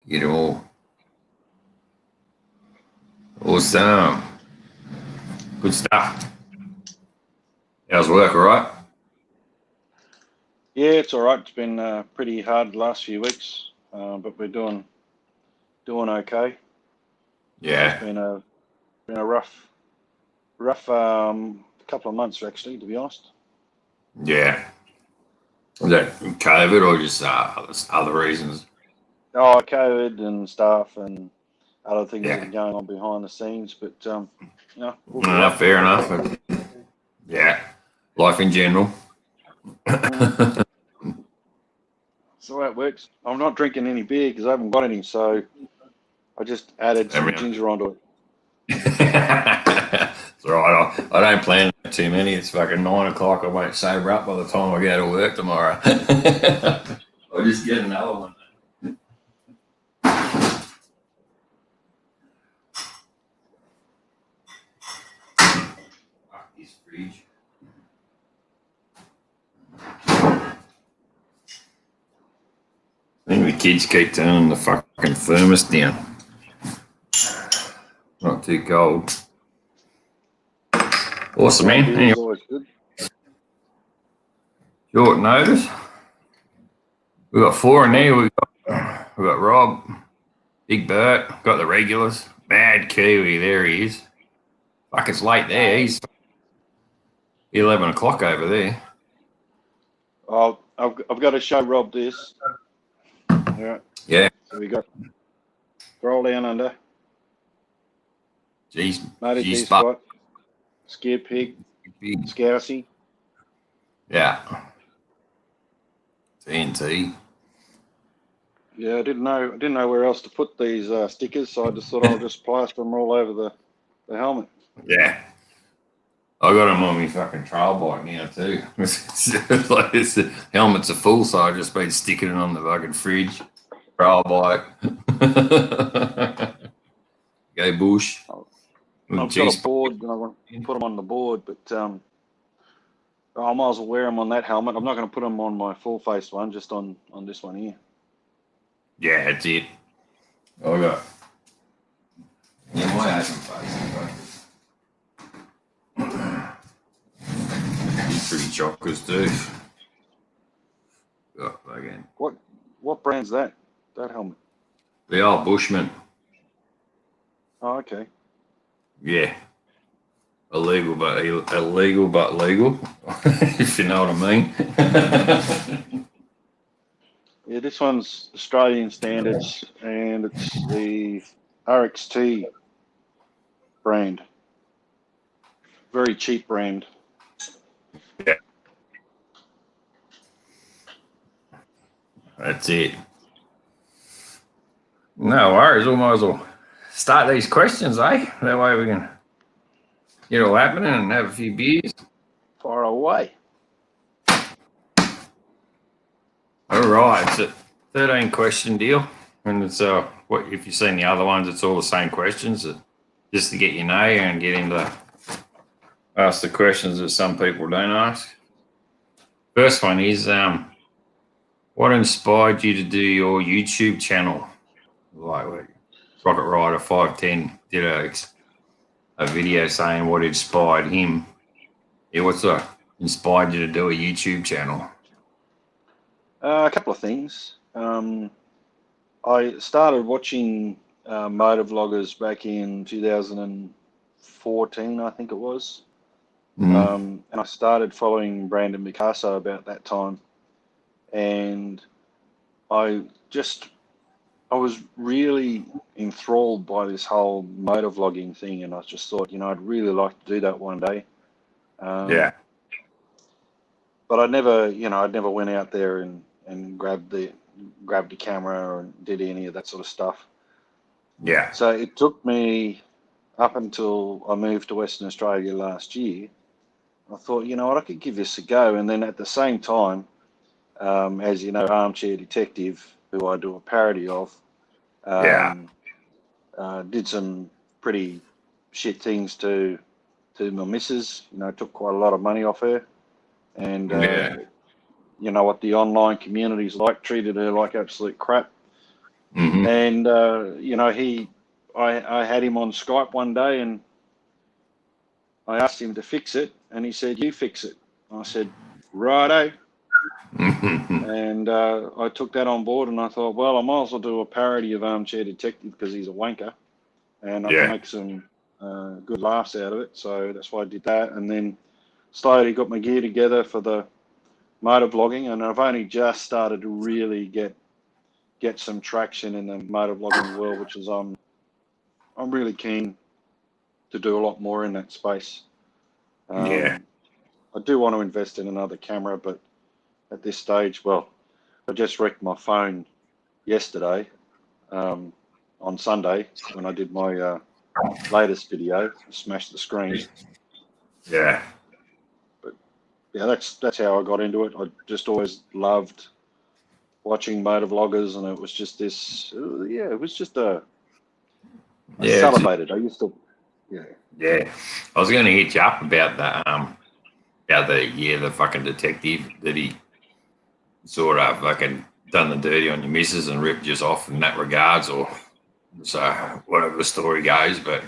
Get all awesome. Good stuff. How's work, all right? Yeah, it's all right. It's been pretty hard the last few weeks, but we're doing okay. Yeah. It's been a rough couple of months actually, to be honest. Yeah. Was that COVID or just other reasons? Oh, COVID and stuff and other things that Yeah. are going on behind the scenes, but we'll be all right. Fair enough. Yeah. Life in general. So that works. I'm not drinking any beer because I haven't got any, so I just added some ginger onto it. It's all right. I don't plan too many. It's fucking 9 o'clock. I won't sober up by the time I go to work tomorrow. I'll just get another one. Fuck this fridge. I think the kids keep turning the fucking thermos down. Not too cold. Awesome, man. Beer is always good. Short notice. We got 4 in there. We got Rob, Big Bert, got the regulars. Bad Kiwi, there he is. Fuck, it's late there. He's 11 o'clock over there. Oh, I've got to show Rob this. Yeah. Yeah. So we got roll down under. Jeez. Moto G-spot. Scare pig. Scousey. Yeah. TNT. Yeah, I didn't know where else to put these stickers, so I just thought I'll just plaster them all over the helmet. Yeah. I got them on my fucking trail bike now too. Like the helmets are full, so I've just been sticking it on the fucking fridge. Trail bike. Go bush. I've got a board and I want to put them on the board, but I might as well wear them on that helmet. I'm not going to put them on my full face one, just on this one here. Yeah, that's it. I got. Yeah, my open face. He's pretty chockers too. Oh, again. What brand's that helmet? The old Bushman. Oh, okay. Yeah. Illegal but legal, if you know what I mean. Yeah, this one's Australian standards, and it's the RXT brand. Very cheap brand. Yeah. That's it. No worries. We might as well start these questions, eh? That way we can get all happening and have a few beers. Far away. All right. It's a 13 question deal. And it's what if you've seen the other ones, it's all the same questions just to get you know and get into ask the questions that some people don't ask. First one is what inspired you to do your YouTube channel? Like Rocket Rider 510 did a video saying what inspired him. Yeah, what's inspired you to do a YouTube channel? A couple of things. I started watching motor vloggers back in 2014, I think it was. And I started following Brandon Picasso about that time. And I was really enthralled by this whole motor vlogging thing. And I just thought, I'd really like to do that one day. Yeah. But I never went out there and grabbed the camera or did any of that sort of stuff. Yeah. So it took me up until I moved to Western Australia last year. I thought, I could give this a go. And then at the same time, as you know, Armchair Detective, who I do a parody of, did some pretty shit things to my missus. Took quite a lot of money off her. And you know what the online community's like, treated her like absolute crap. And you know, I had him on Skype one day, and I asked him to fix it, and he said, "You fix it." I said, "Righto." And I took that on board, and I thought, well, I might as well do a parody of Armchair Detective because he's a wanker, and I can make some good laughs out of it. So that's why I did that, and then slowly got my gear together for the motor vlogging, and I've only just started to really get some traction in the motor vlogging world, which is I'm really keen to do a lot more in that space. I do want to invest in another camera, but at this stage, well, I just wrecked my phone yesterday, on Sunday, when I did my latest video, smashed the screen. Yeah. But yeah, that's how I got into it. I just always loved watching motor vloggers, and it was just this, it was just I salivated. I used to, Yeah. I was going to hit you up about the fucking detective that he sort of fucking done the dirty on your missus and ripped you off in that regards, or so whatever the story goes. But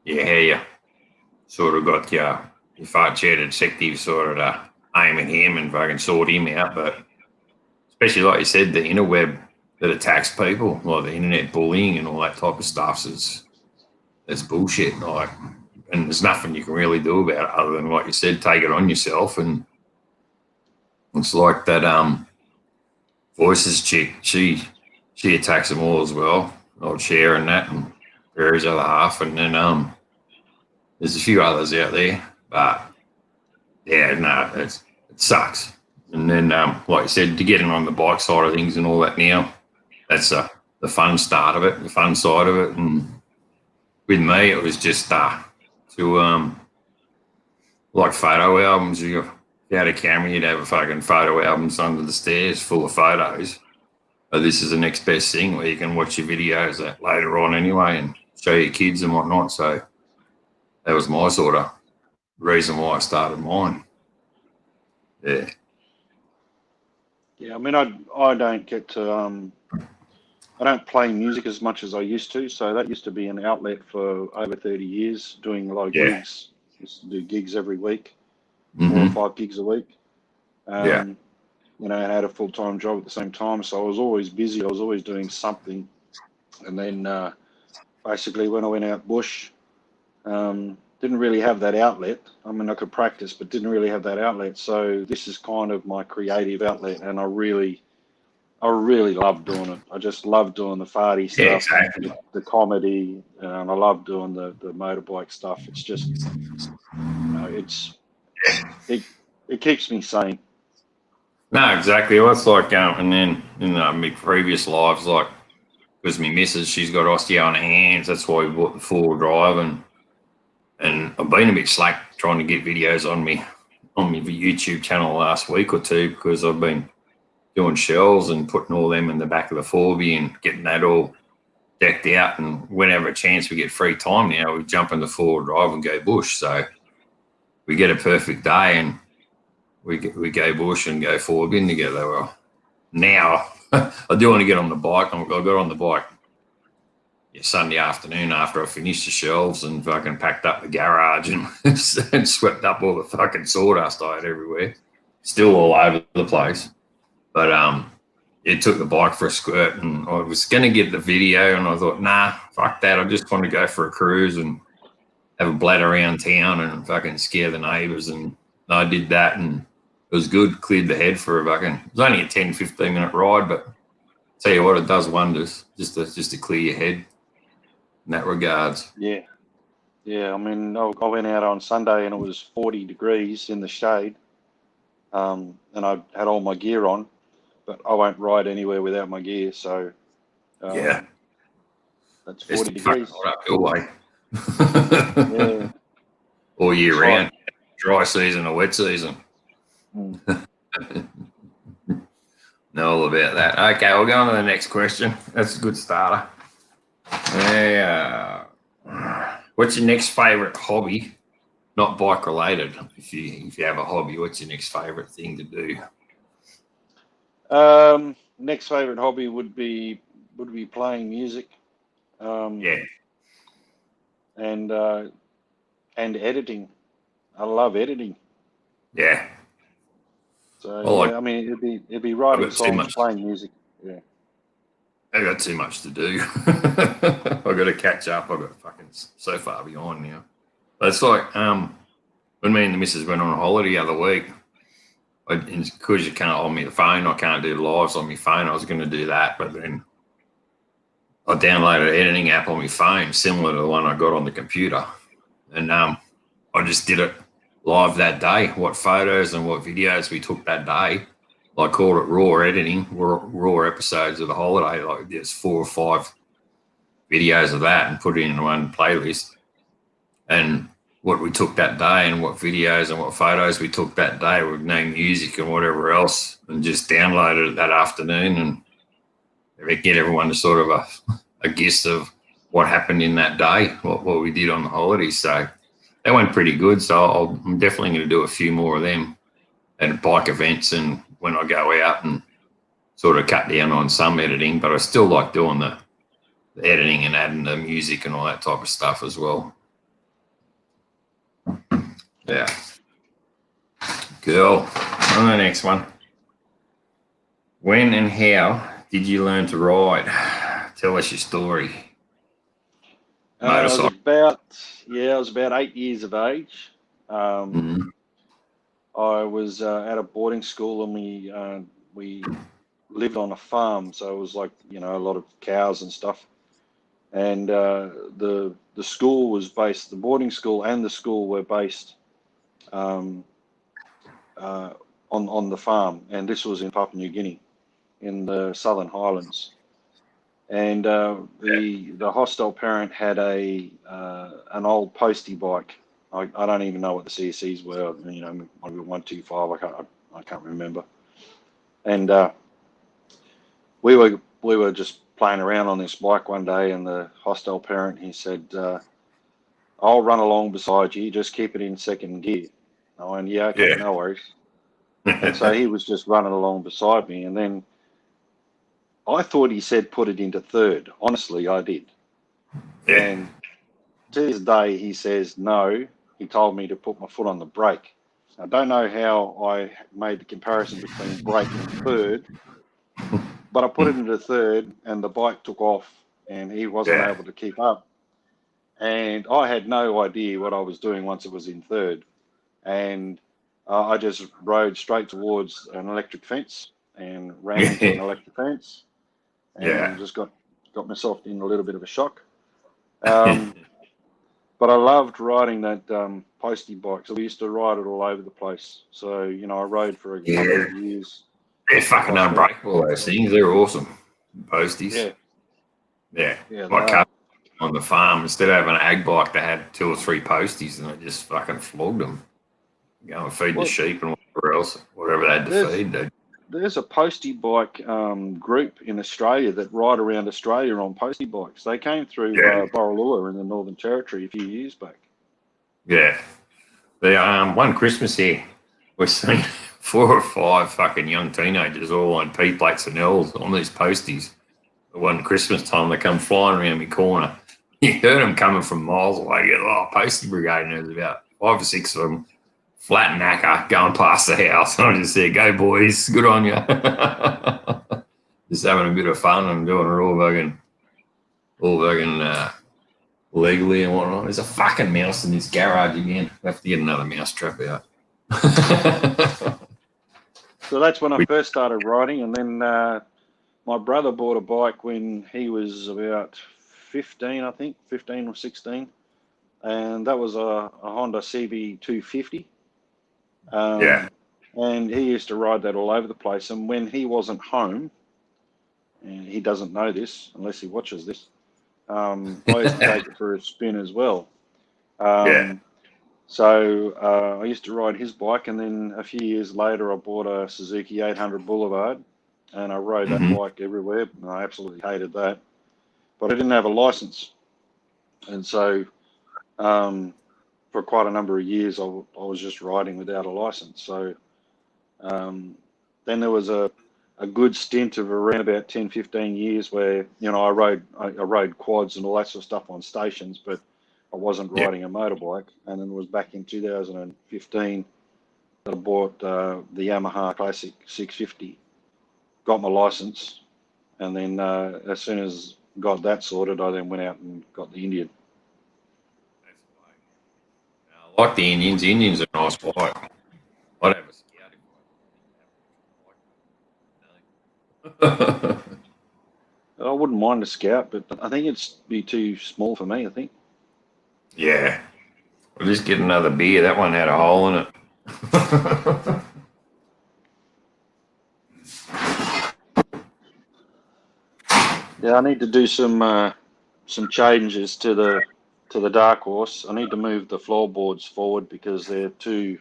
yeah, how you sort of got your fart chair detective sort of aim at him and fucking sort him out. But especially like you said, the interweb that attacks people, like the internet bullying and all that type of stuff, is bullshit. Like, and there's nothing you can really do about it other than, like you said, take it on yourself. And it's like that Voices chick, she attacks them all as well. Old Cher and that, and Barry's other half, and then there's a few others out there. But yeah, no, it sucks. And then, like you said, to get in on the bike side of things and all that now, that's the fun start of it, the fun side of it. And with me, it was just to like photo albums. If you had a camera, you'd have a fucking photo albums under the stairs full of photos. But this is the next best thing where you can watch your videos later on anyway and show your kids and whatnot. So that was my sort of reason why I started mine. Yeah. Yeah, I mean, I don't get to I don't play music as much as I used to. So that used to be an outlet for over 30 years, doing a lot of gigs. Used to do gigs every week, 4 or 5 gigs a week. You know, and I had a full-time job at the same time. So I was always busy. I was always doing something. And then basically when I went out bush, didn't really have that outlet. I mean, I could practice, but didn't really have that outlet. So this is kind of my creative outlet, and I really love doing it. I just love doing the farty stuff, Exactly. the comedy, and I love doing the motorbike stuff. It's just, you know, it keeps me sane. No, exactly. Well, it's like, and then in my previous lives, like, because my missus, she's got osteo on her hands. That's why we bought the 4-wheel drive, and I've been a bit slack trying to get videos on my YouTube channel last week or two, because I've been doing shells and putting all them in the back of the 4B and getting that all decked out. And whenever a chance we get free time now, we jump in the 4-wheel drive and go bush. So we get a perfect day and we go bush and go 4B together. Well, now I do want to get on the bike. I got on the bike Sunday afternoon after I finished the shelves and fucking packed up the garage and swept up all the fucking sawdust I had everywhere. Still all over the place. But it took the bike for a squirt, and I was going to get the video, and I thought, nah, fuck that. I just want to go for a cruise and have a bladder around town and fucking scare the neighbours. And I did that, and it was good. Cleared the head for it was only a 10, 15-minute ride, but tell you what, it does wonders just to clear your head in that regards. Yeah. I mean, I went out on Sunday and it was 40 degrees in the shade, and I had all my gear on, but I won't ride anywhere without my gear. So yeah, that's 40 degrees. Uphill way. Yeah. All year round, dry season or wet season. Know all about that. Okay, we'll go on to the next question. That's a good starter. What's your next favourite hobby? Not bike related. If you have a hobby, what's your next favourite thing to do? Next favourite hobby would be would be playing music. Yeah. And editing. I love editing. Yeah. So I like. yeah, I mean, it'd be I've writing got too songs, much. playing music. Yeah. I got too much to do. I got to catch up. I got fucking so far behind now. But it's like when me and the missus went on a holiday the other week. Because you can't hold me the phone, I can't do lives on my phone. I was going to do that, but then I downloaded an editing app on my phone, similar to the one I got on the computer, and I just did it live that day. What photos and what videos we took that day. I called it raw editing, raw episodes of the holiday. Like there's 4 or 5 videos of that, and put it in one playlist. And what we took that day, and what videos and what photos we took that day with no music and whatever else, and just downloaded it that afternoon and get everyone to sort of a gist of what happened in that day, what we did on the holiday. So that went pretty good. So I'm definitely going to do a few more of them at bike events and when I go out, and sort of cut down on some editing, but I still like doing the editing and adding the music and all that type of stuff as well. Yeah. Cool. On the next one. When and how did you learn to ride? Tell us your story. I was Motorcycle. about 8 years of age. Mhm. I was at a boarding school, and we lived on a farm, so it was like, you know, a lot of cows and stuff. And the school was based, the boarding school and the school were based on the farm, and this was in Papua New Guinea, in the Southern Highlands. And the hostel parent had an old postie bike. I don't even know what the CSCs were. You know, maybe 125. I can't remember. And we were just playing around on this bike one day, and the hostel parent, he said, "I'll run along beside you. Just keep it in second gear." I went, "Yeah, okay, Yeah. no worries." And so he was just running along beside me, and then I thought he said put it into third. Honestly, I did. Yeah. And to this day, he says no. He told me to put my foot on the brake. I don't know how I made the comparison between brake and third, but I put it into third, and the bike took off, and he wasn't Yeah. able to keep up. And I had no idea what I was doing once it was in third. And I just rode straight towards an electric fence and ran into an electric fence, Yeah. and just got myself in a little bit of a shock. But I loved riding that postie bike. So we used to ride it all over the place. So, you know, I rode for a number Yeah. of years They're fucking across that. unbreakable, those things. They're awesome. Posties. Yeah, Yeah. yeah, they My are. car on the farm, instead of having an ag bike, they had 2 or 3 posties, and I just fucking flogged them. Go and feed the Well, sheep and whatever else, whatever they had to there's feed. there's a postie bike group in Australia that ride around Australia on postie bikes. They came through Yeah. Borroloola in the Northern Territory a few years back. Yeah. The one Christmas here, we're seeing 4 or 5 fucking young teenagers all on P plates and L's on these posties. The one Christmas time, they come flying around my corner. You heard them coming from miles away. You go, oh, postie brigade, and there's about 5 or 6 of them, flat knacker, going past the house. And I just said, go boys, good on you. Just having a bit of fun and doing it all fucking legally and whatnot. There's a fucking mouse in this garage again. I have to get another mouse trap out. So that's when I first started riding, and then my brother bought a bike when he was about 15, I think, 15 or 16, and that was a Honda CB250. Yeah. And he used to ride that all over the place. And when he wasn't home, and he doesn't know this unless he watches this, I used to take it for a spin as well. Yeah. So I used to ride his bike, and then a few years later, I bought a Suzuki 800 Boulevard, and I rode that Mm-hmm. bike everywhere, and I absolutely hated that. But I didn't have a license, and so for quite a number of years, I was just riding without a license. So then there was a a good stint of around about 10, 15 years where, you know, I rode quads and all that sort of stuff on stations, but I wasn't riding a motorbike. And then it was back in 2015 that I bought the Yamaha Classic 650, got my license, and then as soon as got that sorted, I then went out and got the Indian. I like the Indians. The Indians are a nice bike. I'd have a Scout. I wouldn't mind a Scout, but I think it's be too small for me, I think. Yeah. We'll just get another beer. That one had a hole in it. Yeah, I need to do some changes to the Dark Horse. I need to move the floorboards forward because they're too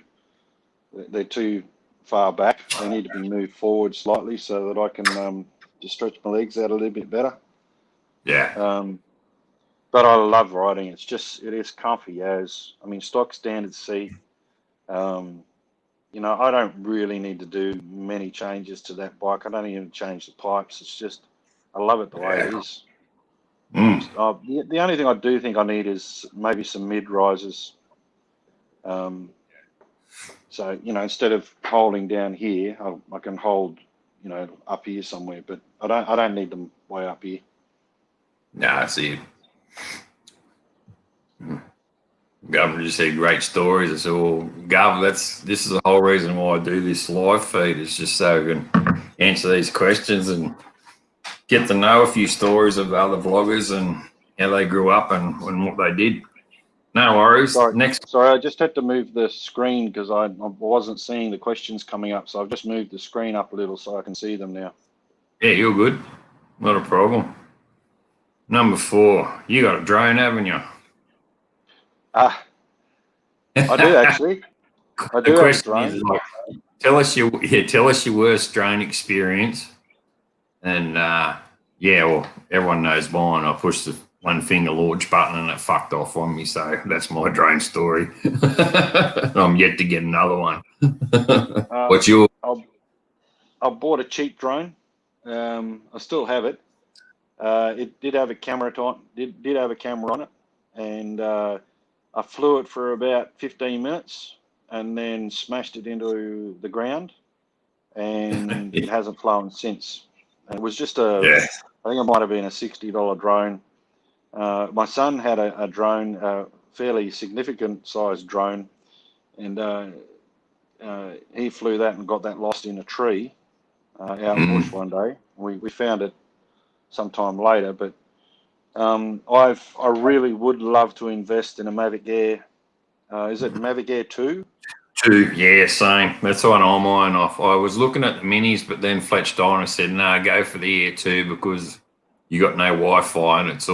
far back. They need to be moved forward slightly so that I can just stretch my legs out a little bit better. Yeah. But I love riding. It is comfy as, I mean, stock standard seat. You know, I don't really need to do many changes to that bike. I don't even change the pipes. It's just, I love it the way it is. The only thing I do think I need is maybe some mid risers. So, you know, instead of holding down here, I can hold, you know, up here somewhere. But I don't need them way up here. No, I see it. Governor just had great stories. I said, well, Governor, this is the whole reason why I do this live feed. It's just so I can answer these questions and get to know a few stories of other vloggers and how they grew up and what they did. No worries. Sorry, I just had to move the screen because I wasn't seeing the questions coming up. So I've just moved the screen up a little so I can see them now. Yeah, you're good. Not a problem. Number 4, you got a drone, haven't you? I do actually. I do have a drone. Is like, tell us your worst drone experience. And well, everyone knows mine. I pushed the one finger launch button and it fucked off on me. So that's my drone story. I'm yet to get another one. What's your? I bought a cheap drone. I still have it. It did have a camera did have a camera on it, and I flew it for about 15 minutes and then smashed it into the ground, and it hasn't flown since. And it was just I think it might have been a $60 drone. My son had a drone, a fairly significant sized drone, and he flew that and got that lost in a tree out in the bush one day. We found it sometime later, but I really would love to invest in a Mavic Air. Is it Mavic Air 2? 2, yeah, same. That's what I'm eyeing off. I was looking at the minis, but then Fletch Diner said, no, go for the Air 2 because you got no Wi-Fi and it's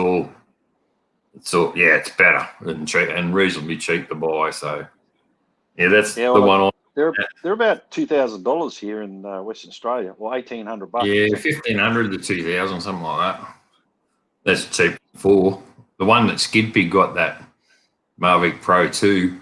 better and reasonably cheap to buy. So, yeah, that's the one. They're about $2,000 here in Western Australia, or $1,800. Yeah, 1,500 to 2,000, something like that. That's cheap for the one that Skid Pig got, that Mavic Pro 2.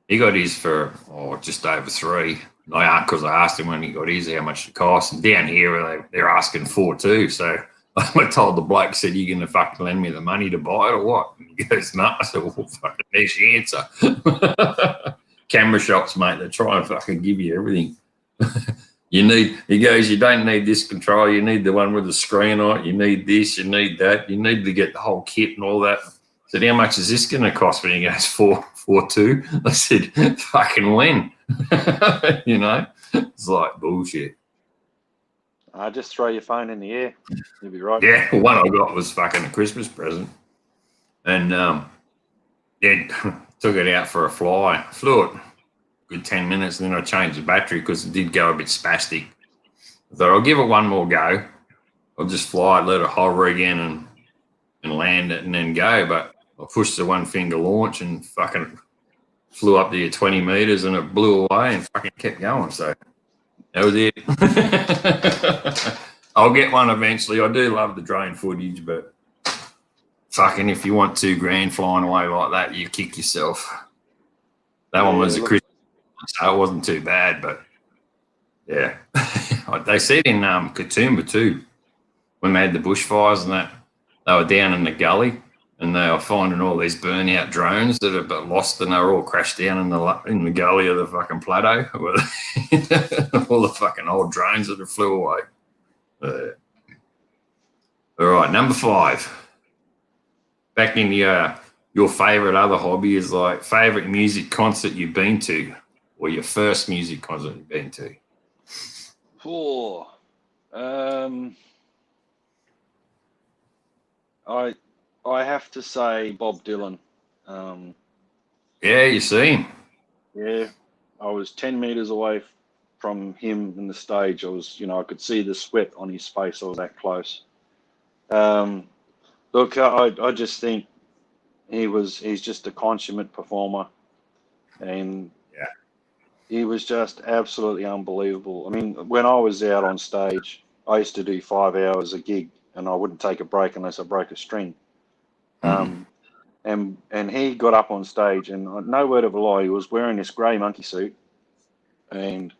He got his for just over 3. Because I asked him when he got his how much it cost. And down here they're asking 4 too. So I told the bloke, said, "You gonna fucking lend me the money to buy it or what?" And he goes, "No." I said, "Well, fucking there's the answer." Camera shops, mate, they try and fucking give you everything. He goes, "You don't need this control, you need the one with the screen on it, you need this, you need that, you need to get the whole kit and all that." I said, "How much is this going to cost me?" He goes, 4.2. I said, "Fucking when?" You know, it's like bullshit. Just throw your phone in the air. You'll be right. Yeah, the one I got was fucking a Christmas present. And took it out for a fly. Flew it good 10 minutes, and then I changed the battery because it did go a bit spastic. I thought I'll give it one more go. I'll just fly it, let it hover again and land it and then go. But I pushed the one finger launch and fucking flew up to 20 meters and it blew away and fucking kept going. So that was it. I'll get one eventually. I do love the drone footage, but fucking if you want $2,000 flying away like that, you kick yourself. That one was a Christmas, so it wasn't too bad, but yeah. They said in Katoomba too, when they had the bushfires and that, they were down in the gully and they were finding all these burn-out drones that have been lost, and they were all crashed down in the gully of the fucking plateau. All the fucking old drones that have flew away. All right, number 5. Back in your favourite other hobby is like favourite music concert you've been to, or your first music concert you've been to. I have to say Bob Dylan. Yeah, you see him. Yeah, I was 10 meters away from him in the stage. I was, I could see the sweat on his face. I was that close. Look, I just think he's just a consummate performer, and yeah, he was just absolutely unbelievable. I mean, when I was out on stage, I used to do 5 hours a gig, and I wouldn't take a break unless I broke a string. And he got up on stage, and no word of a lie, he was wearing this grey monkey suit, and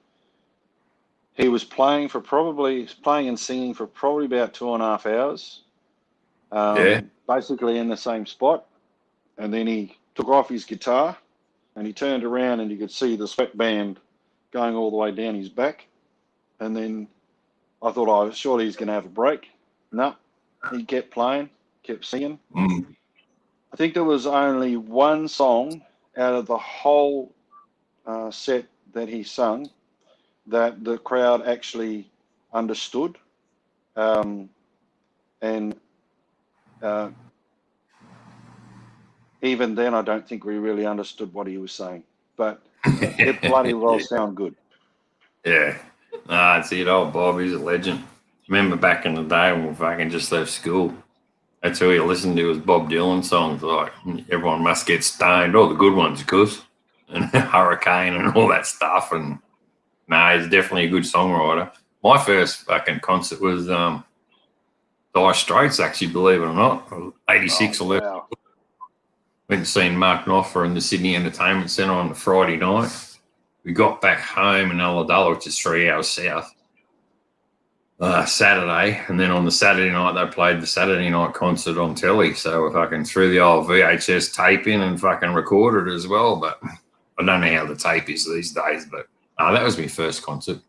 he was playing and singing for probably about 2.5 hours, basically in the same spot. And then he took off his guitar, and he turned around, and you could see the sweatband going all the way down his back. And then I thought, oh, surely he's going to have a break. No, he kept playing, kept singing. I think there was only one song out of the whole set that he sung that the crowd actually understood. And even then, I don't think we really understood what he was saying. But it bloody well sound good. Yeah. It's it. Old Bob, he's a legend. Remember back in the day when we fucking just left school, that's all you listened to was Bob Dylan songs. Like, everyone must get stoned, all the good ones, of course, and Hurricane and all that stuff. And he's definitely a good songwriter. My first fucking concert was Dire Straits, actually, believe it or not. 86 or 11. Wow. Went and seen Mark Knopfler in the Sydney Entertainment Centre on the Friday night. We got back home in Ulladulla, which is 3 hours south, Saturday. And then on the Saturday night, they played the Saturday night concert on telly. So we fucking threw the old VHS tape in and fucking recorded it as well. But I don't know how the tape is these days. But that was my first concert.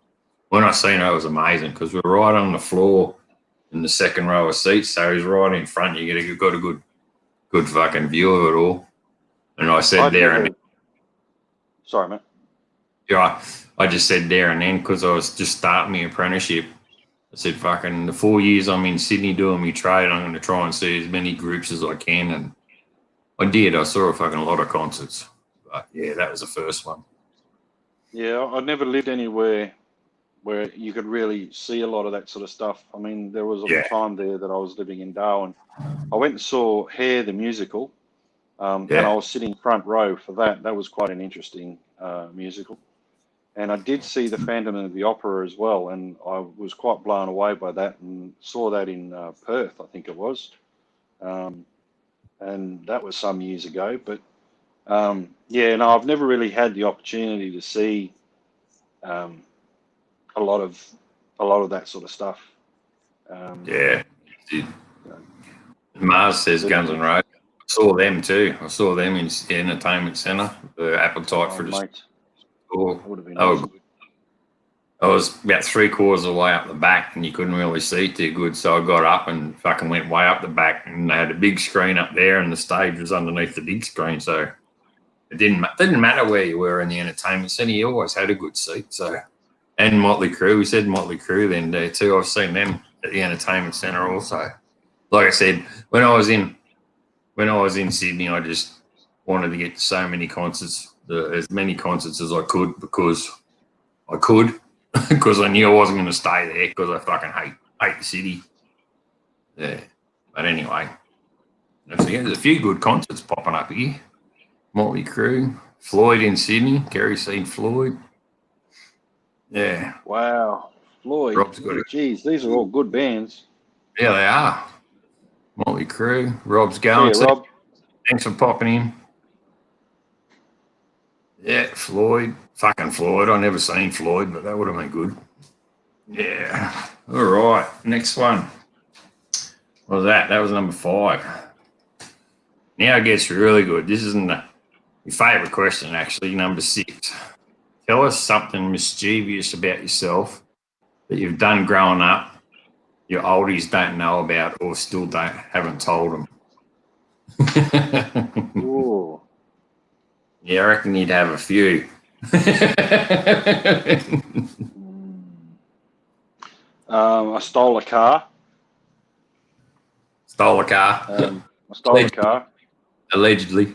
When I seen it, it was amazing because we were right on the floor in the second row of seats. So he's right in front. You got a good fucking view of it all. And I said Sorry, mate. Yeah, I just said there and then because I was just starting my apprenticeship. I said, fucking the 4 years I'm in Sydney doing my trade, I'm going to try and see as many groups as I can. And I did. I saw a fucking lot of concerts. But yeah, that was the first one. Yeah, I never lived anywhere where you could really see a lot of that sort of stuff. I mean, there was a time there that I was living in Darwin. I went and saw Hair the musical, and I was sitting front row for that. That was quite an interesting musical. And I did see the Phantom of the Opera as well, and I was quite blown away by that, and saw that in Perth, I think it was. And that was some years ago. But I've never really had the opportunity to see a lot of that sort of stuff. Mars says Guns N' Roses. I saw them too. I saw them in the entertainment centre. The Appetite for Destruction. Would have been awesome. I was about 3/4 of the way up the back, and you couldn't really see too good. So I got up and fucking went way up the back, and they had a big screen up there, and the stage was underneath the big screen. So it didn't matter where you were in the entertainment centre. You always had a good seat. So, and Motley Crue. We said Motley Crue then there too. I've seen them at the entertainment centre also. Like I said, when I was in Sydney, I just wanted to get to so many concerts, as many concerts as I could, because I knew I wasn't going to stay there because I fucking hate the city. Yeah, but anyway, there's a few good concerts popping up here. Motley Crue, Floyd in Sydney. Kerry's seen Floyd. Yeah. Wow, Floyd. Rob's got Geez, these are all good bands. Yeah, they are. Motley Crue. Rob's going. See you, Rob. Thanks for popping in. Yeah, Floyd. Fucking Floyd. I never seen Floyd, but that would have been good. Yeah. All right. Next one. What was that? That was number 5. Now it gets really good. This isn't your favourite question, actually. Number 6. Tell us something mischievous about yourself that you've done growing up, your oldies don't know about or still haven't told them. Ooh. Yeah, I reckon you'd have a few. I stole a car. Stole a car. I stole a car. Allegedly.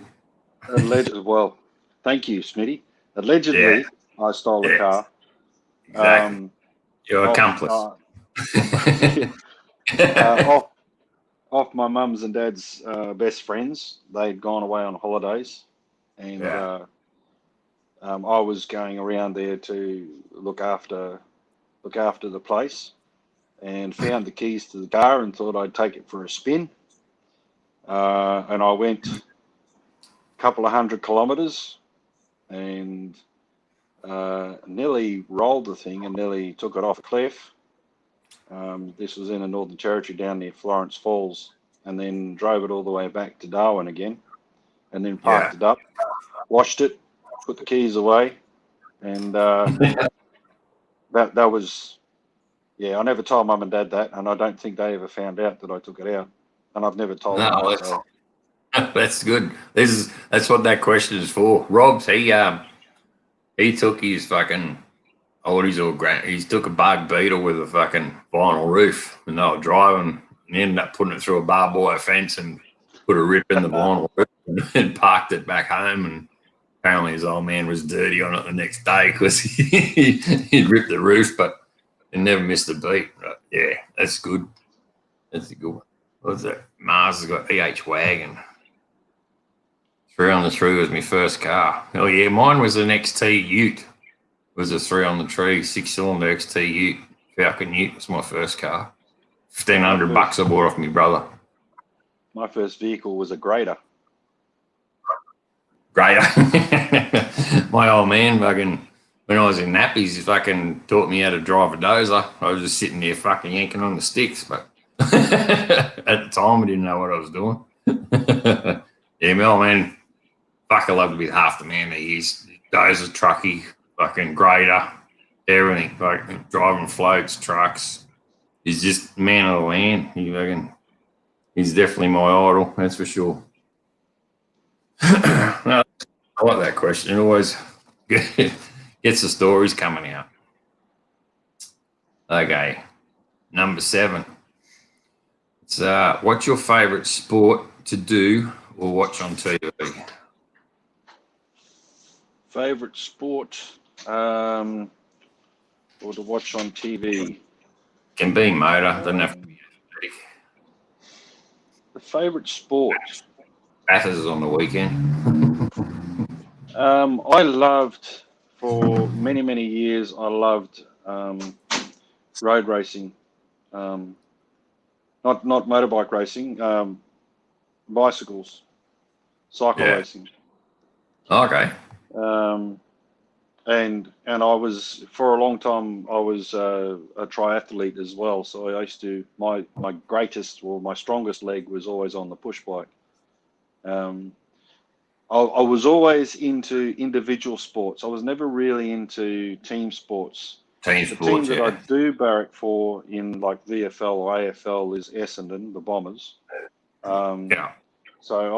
Well, thank you, Smitty. Allegedly, Yeah. I stole a car. Exactly. You're accomplice. Off my mum's and dad's best friends. They'd gone away on holidays, and I was going around there to look after the place, and found the keys to the car and thought I'd take it for a spin. And I went a couple of 100 kilometres and nearly rolled the thing and nearly took it off a cliff. This was in the Northern Territory down near Florence Falls, and then drove it all the way back to Darwin again, and then parked it up, washed it, put the keys away, and that was, yeah, I never told mum and dad that, and I don't think they ever found out that I took it out, and I've never told them. That's, so. That's good. That's what that question is for. Rob's he took his fucking he took a bug beetle with a fucking vinyl roof, and they were driving and ended up putting it through a barbed wire fence and put a rip in the vinyl roof and parked it back home. And apparently his old man was dirty on it the next day because he'd ripped the roof, but he never missed a beat. But yeah, that's good. That's a good one. What was that? Mars has got EH wagon. 3 on the tree was my first car. Oh yeah, mine was an XT Ute. It was a 3 on the tree, 6-cylinder XT Ute. Falcon Ute was my first car. $1,500 I bought off my brother. My first vehicle was a grader. Grader. My old man fucking, when I was in nappies, he fucking taught me how to drive a dozer. I was just sitting there fucking yanking on the sticks, but at the time I didn't know what I was doing. Yeah, my old man, fuck, I loved to be half the man that he is. Dozer, truckie, fucking grader, everything, like driving floats, trucks. He's just man of the land. He's definitely my idol, that's for sure. No, I like that question. It always gets the stories coming out. Okay, number 7. It's what's your favourite sport to do or watch on TV? Favourite sport or to watch on TV? Can be motor, doesn't have to be athletic. The favourite sport? Bathurst is on the weekend. I loved, for many, many years, I loved road racing. Not motorbike racing, bicycles, cycle racing. Okay. And I was, for a long time, I was a triathlete as well. So I used to, my strongest leg was always on the push bike. I was always into individual sports. I was never really into team sports. The team that I do barrack for in like VFL or AFL is Essendon, the Bombers. So I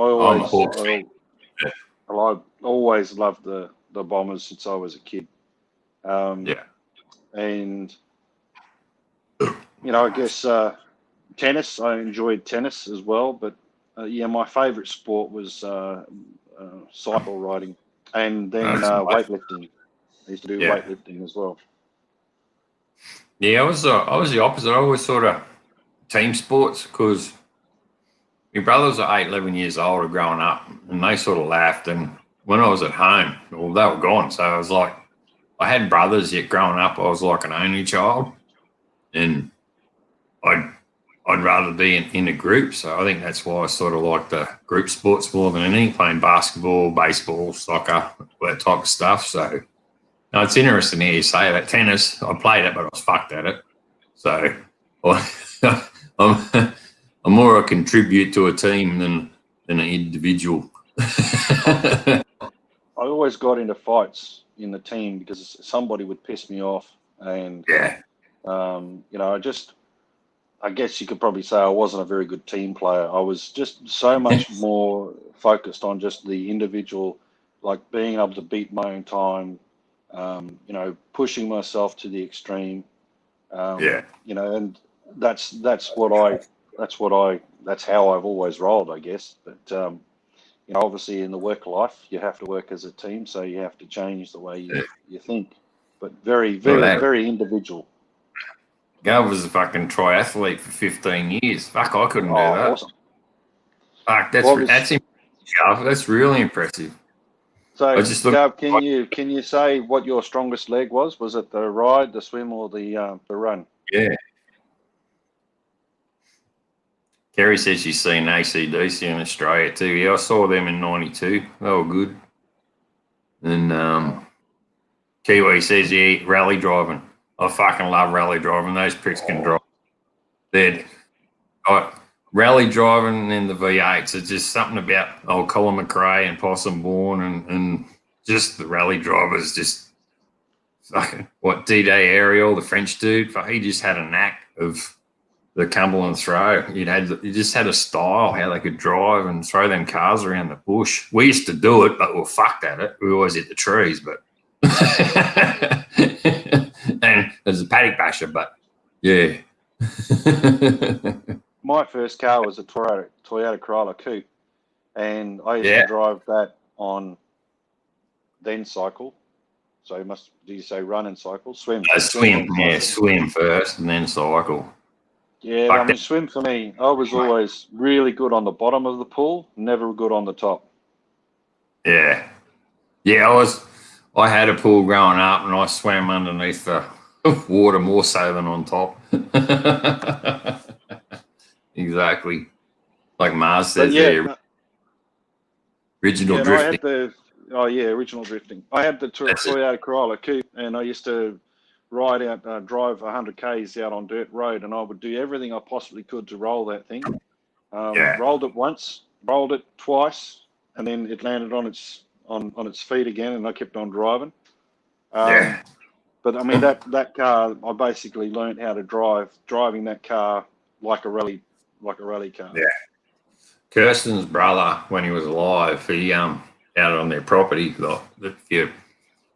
always loved the Bombers since I was a kid. And I guess tennis. I enjoyed tennis as well, but my favourite sport was cycle riding, and then weightlifting. I used to do weightlifting as well. Yeah, I was the opposite. I always sort of team sports because my brothers are 8, 11 years older growing up, and they sort of laughed. And when I was at home, well, they were gone. So I was like, I had brothers, yet growing up, I was like an only child, and I'd rather be in a group. So I think that's why I sort of like the group sports more than anything, playing basketball, baseball, soccer, that type of stuff. So No, it's interesting how you say that. Tennis, I played it, but I was fucked at it. So I'm more a contribute to a team than an individual. I always got into fights in the team because somebody would piss me off, and Yeah. you know, I guess you could probably say I wasn't a very good team player. I was just so much more focused on just the individual, like being able to beat my own time, you know, pushing myself to the extreme, Yeah. you know, and that's how I've always rolled, I guess. But you know, obviously in the work life, you have to work as a team, so you have to change the way you think. But very, Well, very, very individual. Gav was a fucking triathlete for 15 years. Fuck, I couldn't do Oh, that. awesome. Fuck, that's What impressive, Gav. That's really impressive. So, I just looked. Gav, can you say what your strongest leg was? Was it the ride, the swim, or the run? Yeah. Kerry says she's seen AC/DC in Australia too. Yeah, I saw them in '92. They were good. And Kiwi says, yeah, rally driving. I fucking love rally driving. Those pricks can drive. They're rally driving and then the V8s. It's just something about old Colin McRae and Possum Bourne and just the rally drivers. Just fucking what D-Day Ariel, the French dude. He just had a knack of the Cumberland throw. You just had a style how they could drive and throw them cars around the bush. We used to do it, but we were fucked at it. We always hit the trees, but and there's a paddock basher, but yeah. My first car was a Toyota Corolla Coupe, and I used to drive that on then cycle. So do you say run and cycle? Swim. Swim first and then cycle. Yeah, I mean, swim for me, I was always really good on the bottom of the pool, never good on the top. Yeah. Yeah, I had a pool growing up and I swam underneath the water more so than on top. Exactly. Like Mars says there. Original drifting. Original drifting. I had the Toyota Corolla Coupe, and I used to drive 100 Ks out on dirt road, and I would do everything I possibly could to roll that thing. Rolled it once, rolled it twice, and then it landed on its feet again, and I kept on driving. But I mean that car, I basically learned how to driving that car like a rally car. Yeah. Kirsten's brother, when he was alive, he out on their property. If you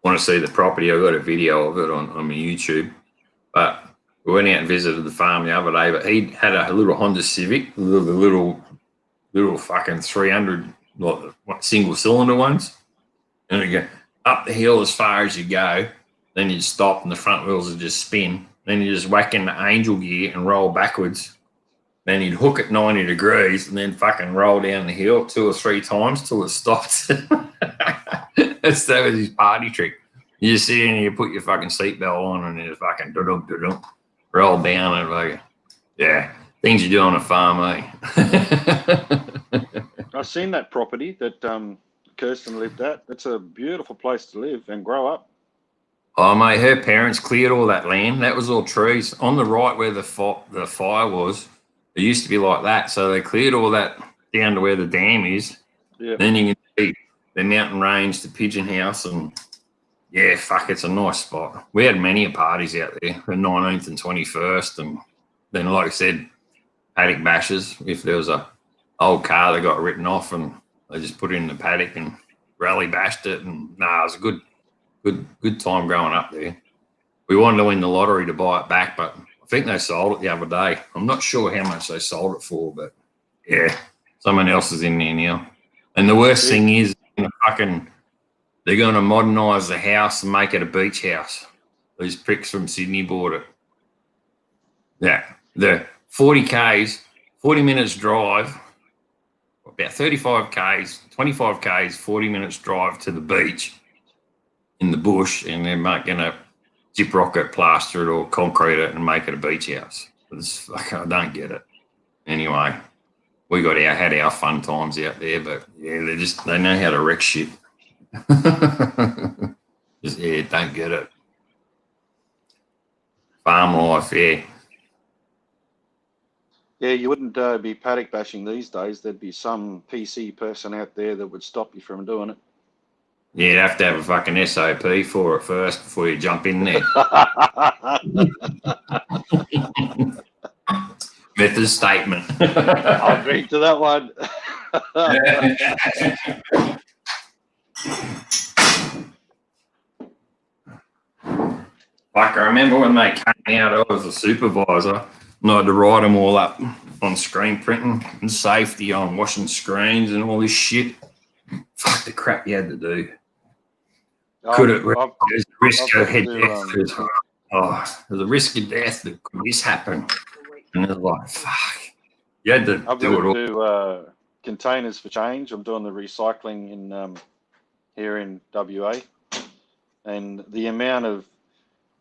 want to see the property, I've got a video of it on my YouTube. But we went out and visited the farm the other day. But he had a little Honda Civic, the little fucking 300, like single cylinder ones, and you go up the hill as far as you go. Then you'd stop and the front wheels would just spin. Then you just whack in the angel gear and roll backwards. Then you'd hook at 90 degrees and then fucking roll down the hill 2 or 3 times till it stops. That was his party trick. You just sit in and you put your fucking seatbelt on and you fucking roll down and like, yeah, things you do on a farm, eh? I've seen that property that Kirsten lived at. It's a beautiful place to live and grow up. Oh, mate, her parents cleared all that land. That was all trees. On the right where the fire was, it used to be like that. So they cleared all that down to where the dam is. Yeah. Then you can see the mountain range, the pigeon house, and yeah, fuck, it's a nice spot. We had many parties out there, the 19th and 21st, and then, like I said, paddock bashes. If there was a old car that got written off, and they just put it in the paddock and rally bashed it, and it was a good time growing up there. We wanted to win the lottery to buy it back, but I think they sold it the other day. I'm not sure how much they sold it for, but yeah, someone else is in there now. And the worst thing is, they're going to modernise the house and make it a beach house. These pricks from Sydney bought it. Yeah, the 40 Ks, 40 minutes drive, about 35 Ks, 25 Ks, 40 minutes drive to the beach in the bush, and they're going to zip rocket, plaster it or concrete it and make it a beach house. I don't get it. Anyway, we had our fun times out there, but yeah, they know how to wreck shit. Just, yeah, don't get it. Farm life, yeah. Yeah, you wouldn't be paddock bashing these days. There'd be some PC person out there that would stop you from doing it. Yeah, you'd have to have a fucking SOP for it first before you jump in there. Method statement. I'll agree to that one. Like, I remember when they came out, I was a supervisor, and I had to write them all up on screen printing and safety on washing screens and all this shit. Fuck the crap you had to do. Could it? There's a risk of head death. There's a risk of death that could this happen. And it's like, fuck. You had to I've do it all. got to do containers for change. I'm doing the recycling in here in WA, and the amount of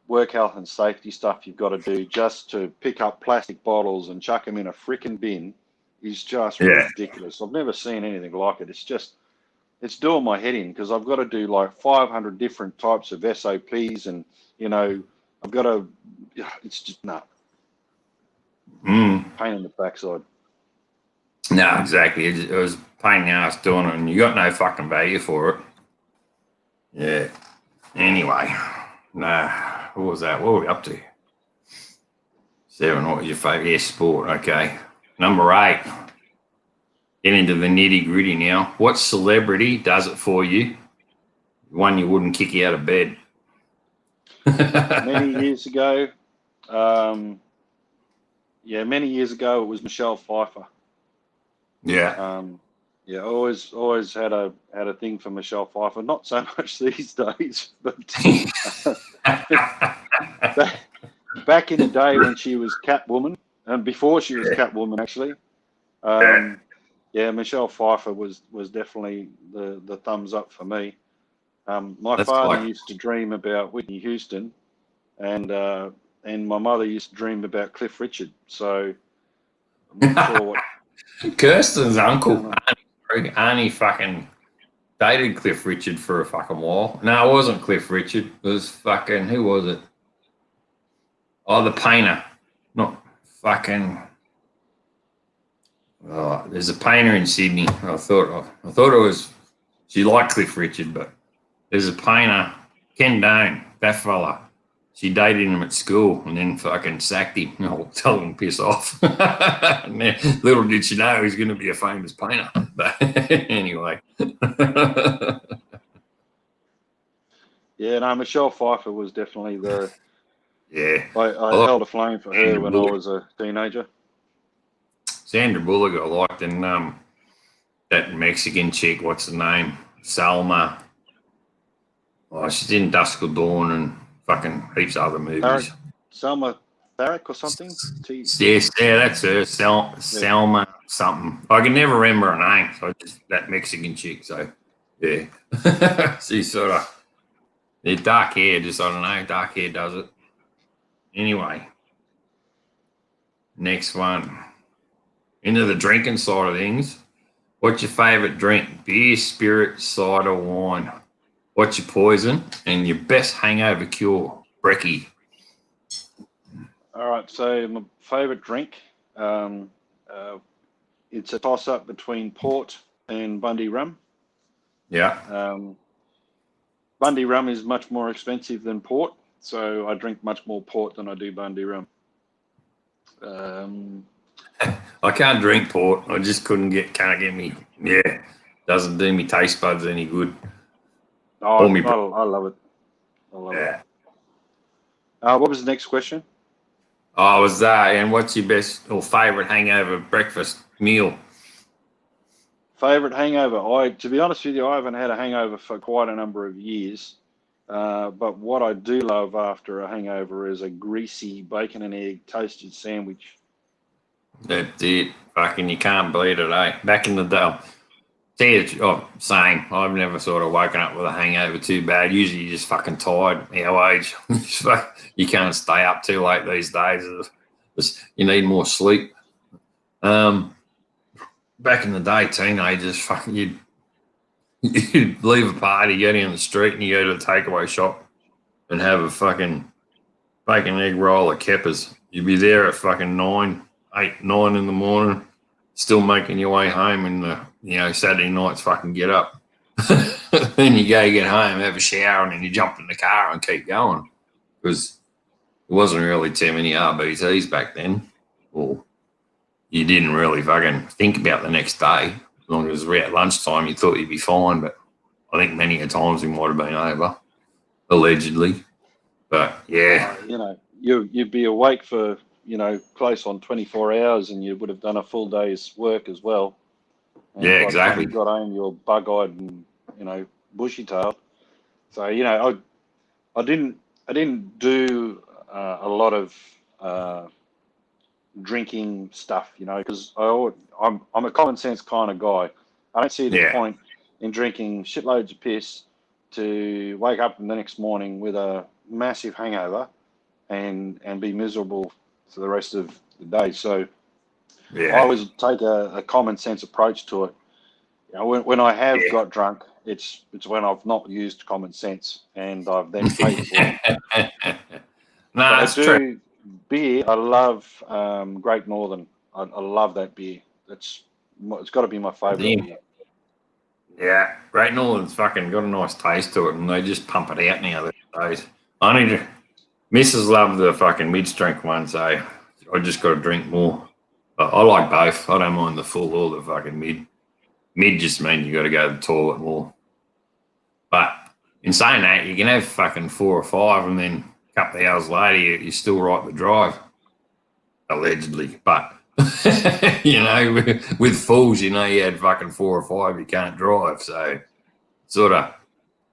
work health and safety stuff you've got to do just to pick up plastic bottles and chuck them in a frickin' bin is just ridiculous. I've never seen anything like it. It's doing my head in, because I've got to do like 500 different types of SOPs, and I've got to. It's just pain in the backside. No, exactly. It was a pain in the ass doing it, and you got no fucking value for it. Yeah. Anyway, what was that? What were we up to? 7. What was your favourite? Yeah, sport. Okay. Number 8. Get into the nitty gritty now. What celebrity does it for you? One you wouldn't kick you out of bed. Many years ago, many years ago, it was Michelle Pfeiffer. Yeah. I always had a thing for Michelle Pfeiffer. Not so much these days, but back in the day when she was Catwoman, and before she was Catwoman, actually. Michelle Pfeiffer was definitely the thumbs up for me. My father used to dream about Whitney Houston, and my mother used to dream about Cliff Richard. So I'm not sure what. Kirsten's uncle, Arnie fucking dated Cliff Richard for a fucking while. No, it wasn't Cliff Richard. It was fucking, who was it? Oh, the painter. Not fucking. Oh, there's a painter in Sydney. I thought it was. She liked Cliff Richard, but there's a painter, Ken Doan, that fella. She dated him at school and then fucking sacked him. Told him to piss off. Little did she know he's going to be a famous painter. But anyway. Michelle Pfeiffer was definitely the. Yeah. I held a flame for her when I was a teenager. Sandra Bullock I liked, and that Mexican chick, what's the name? Salma. Oh, she's in Dusk Till Dawn and fucking heaps of other movies. Salma Tharak or something? Yes, that's her. Salma something. I can never remember her name. So just that Mexican chick. So yeah, she's sort of dark hair. Just I don't know. Dark hair does it. Anyway, next one. Into the drinking side of things. What's your favourite drink? Beer, spirit, cider, wine. What's your poison and your best hangover cure? Brekkie. All right, so my favourite drink, it's a toss-up between port and Bundy rum. Yeah. Bundy rum is much more expensive than port, so I drink much more port than I do Bundy rum. I can't drink port. I just can't get me. Yeah, doesn't do me taste buds any good. Oh, I love it. I love it. What was the next question? Oh, was that? And what's your best or favourite hangover breakfast meal? Favourite hangover? To be honest with you, I haven't had a hangover for quite a number of years. But what I do love after a hangover is a greasy bacon and egg toasted sandwich. That's it. Fucking, you can't beat it, eh? Back in the day. Same. I've never sort of woken up with a hangover too bad. Usually you're just fucking tired. Our age. You can't stay up too late these days. You need more sleep. Back in the day, teenagers, fucking, you'd you leave a party, go down the street, and you go to the takeaway shop and have a fucking bacon egg roll at Keppers. You'd be there at fucking 9, 8, 9 in the morning, still making your way home, and Saturday nights fucking get up. Then you go get home, have a shower, and then you jump in the car and keep going, because there wasn't really too many RBTs back then. Or you didn't really fucking think about the next day. As long as we're at lunchtime, you thought you'd be fine. But I think many a times we might have been over, allegedly. But yeah. You'd be awake for, close on 24 hours, and you would have done a full day's work as well. And Yeah, by exactly. the time you got home, you're bug-eyed and, bushy-tailed. So, I didn't do a lot of drinking stuff, because I'm a common sense kind of guy. I don't see the point in drinking shitloads of piss to wake up the next morning with a massive hangover and be miserable for the rest of the day. So I always take a common sense approach to it. When I have got drunk, it's when I've not used common sense and I've then paid for it. No, that's true. Beer, I love Great Northern. I love that beer. It's got to be my favourite beer. Yeah, Great Northern's fucking got a nice taste to it, and they just pump it out now these days. Mrs. loved the fucking mid-strength one, so I just got to drink more. But I like both. I don't mind the full or the fucking mid. Mid just means you got to go to the toilet more. But in saying that, you can have fucking 4 or 5, and then a couple of hours later, you're still right to drive, allegedly. But with fools, you had fucking 4 or 5, you can't drive. So it sort of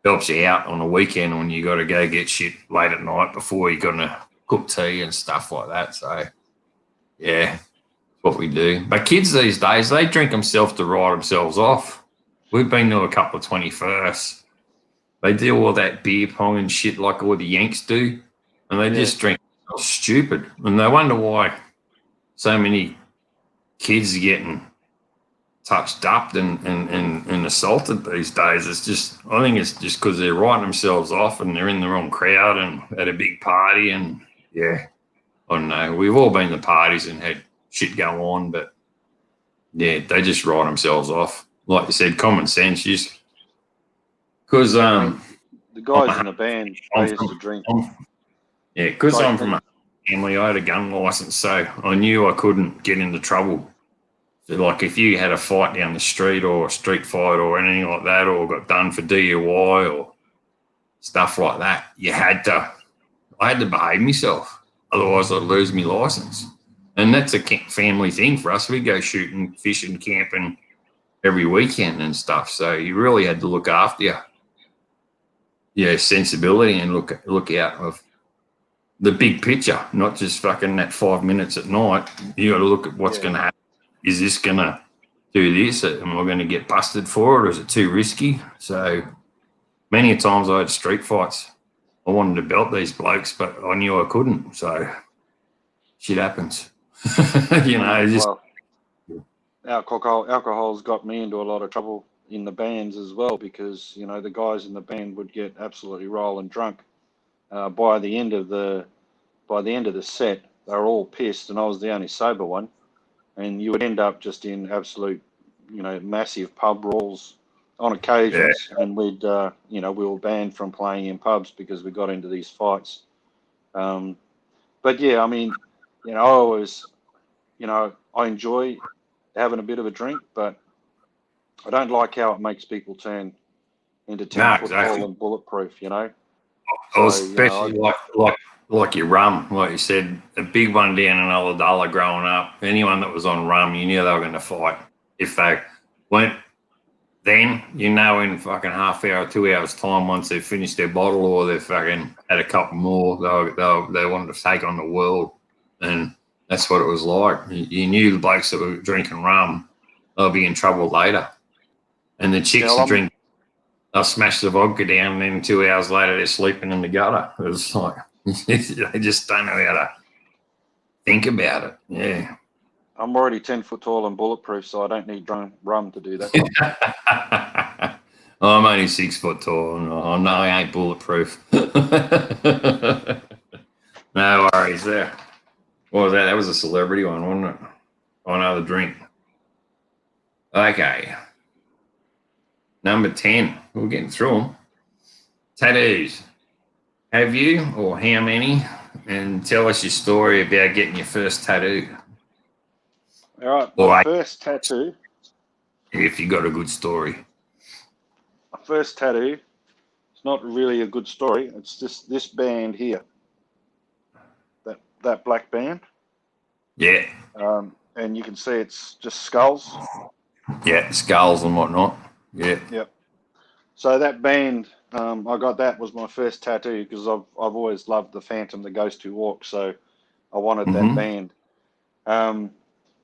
helps you out on a weekend when you got to go get shit late at night before you're going to cook tea and stuff like that. So, yeah, that's what we do. But kids these days, they drink themselves to write themselves off. We've been to a couple of 21st. They do all that beer pong and shit like all the Yanks do, and they just drink stupid. And they wonder why so many kids are getting touched up and assaulted these days. I think it's just because they're writing themselves off and they're in the wrong crowd and at a big party. And I don't know. We've all been to parties and had shit go on, but they just write themselves off. Like you said, common sense. Because the guys in the band, they used to drink. Because I'm from a family, I had a gun license, so I knew I couldn't get into trouble. So, like, if you had a fight down the street or a street fight or anything like that, or got done for DUI or stuff like that, I had to behave myself. Otherwise, I'd lose my license. And that's a family thing for us. We go shooting, fishing, camping every weekend and stuff. So you really had to look after your sensibility and look out of the big picture, not just fucking that 5 minutes at night. You got to look at what's going to happen. Is this going to do this? Am I going to get busted for it, or is it too risky? So many times I had street fights. I wanted to belt these blokes, but I knew I couldn't. So shit happens. Alcohol's got me into a lot of trouble in the bands as well, because the guys in the band would get absolutely rolling drunk. By the end of the set, they were all pissed, and I was the only sober one. And you would end up just in absolute, massive pub brawls on occasions. Yeah. And we were banned from playing in pubs because we got into these fights. But yeah, I mean, I always, I enjoy having a bit of a drink, but I don't like how it makes people turn into 10-foot tall and bulletproof, Especially like your rum, like you said, a big one down in Ulladulla growing up. Anyone that was on rum, you knew they were going to fight. If they weren't, then in fucking half hour, 2 hours time, once they've finished their bottle or they've fucking had a couple more, they wanted to take on the world, and that's what it was like. You knew the blokes that were drinking rum, they'll be in trouble later, and the chicks that drink, they'll smash the vodka down, and then 2 hours later they're sleeping in the gutter. It was like they just don't know how to think about it. Yeah. I'm already 10 foot tall and bulletproof, so I don't need rum to do that. I'm only 6 foot tall. I know I ain't bulletproof. No worries there. What was that? That was a celebrity one, wasn't it? Oh, another drink. Okay. Number 10. We're getting through them. Tattoos. Have you or how many? And tell us your story about getting your first tattoo. All right, Or my first tattoo. if you got a good story. My first tattoo. It's not really a good story. It's just this band here. That black band. Yeah. And you can see it's just skulls. Yeah, skulls and whatnot. Yeah. Yep. So that band, I got that was my first tattoo because I've always loved the Phantom, the Ghost Who Walks. So I wanted that band.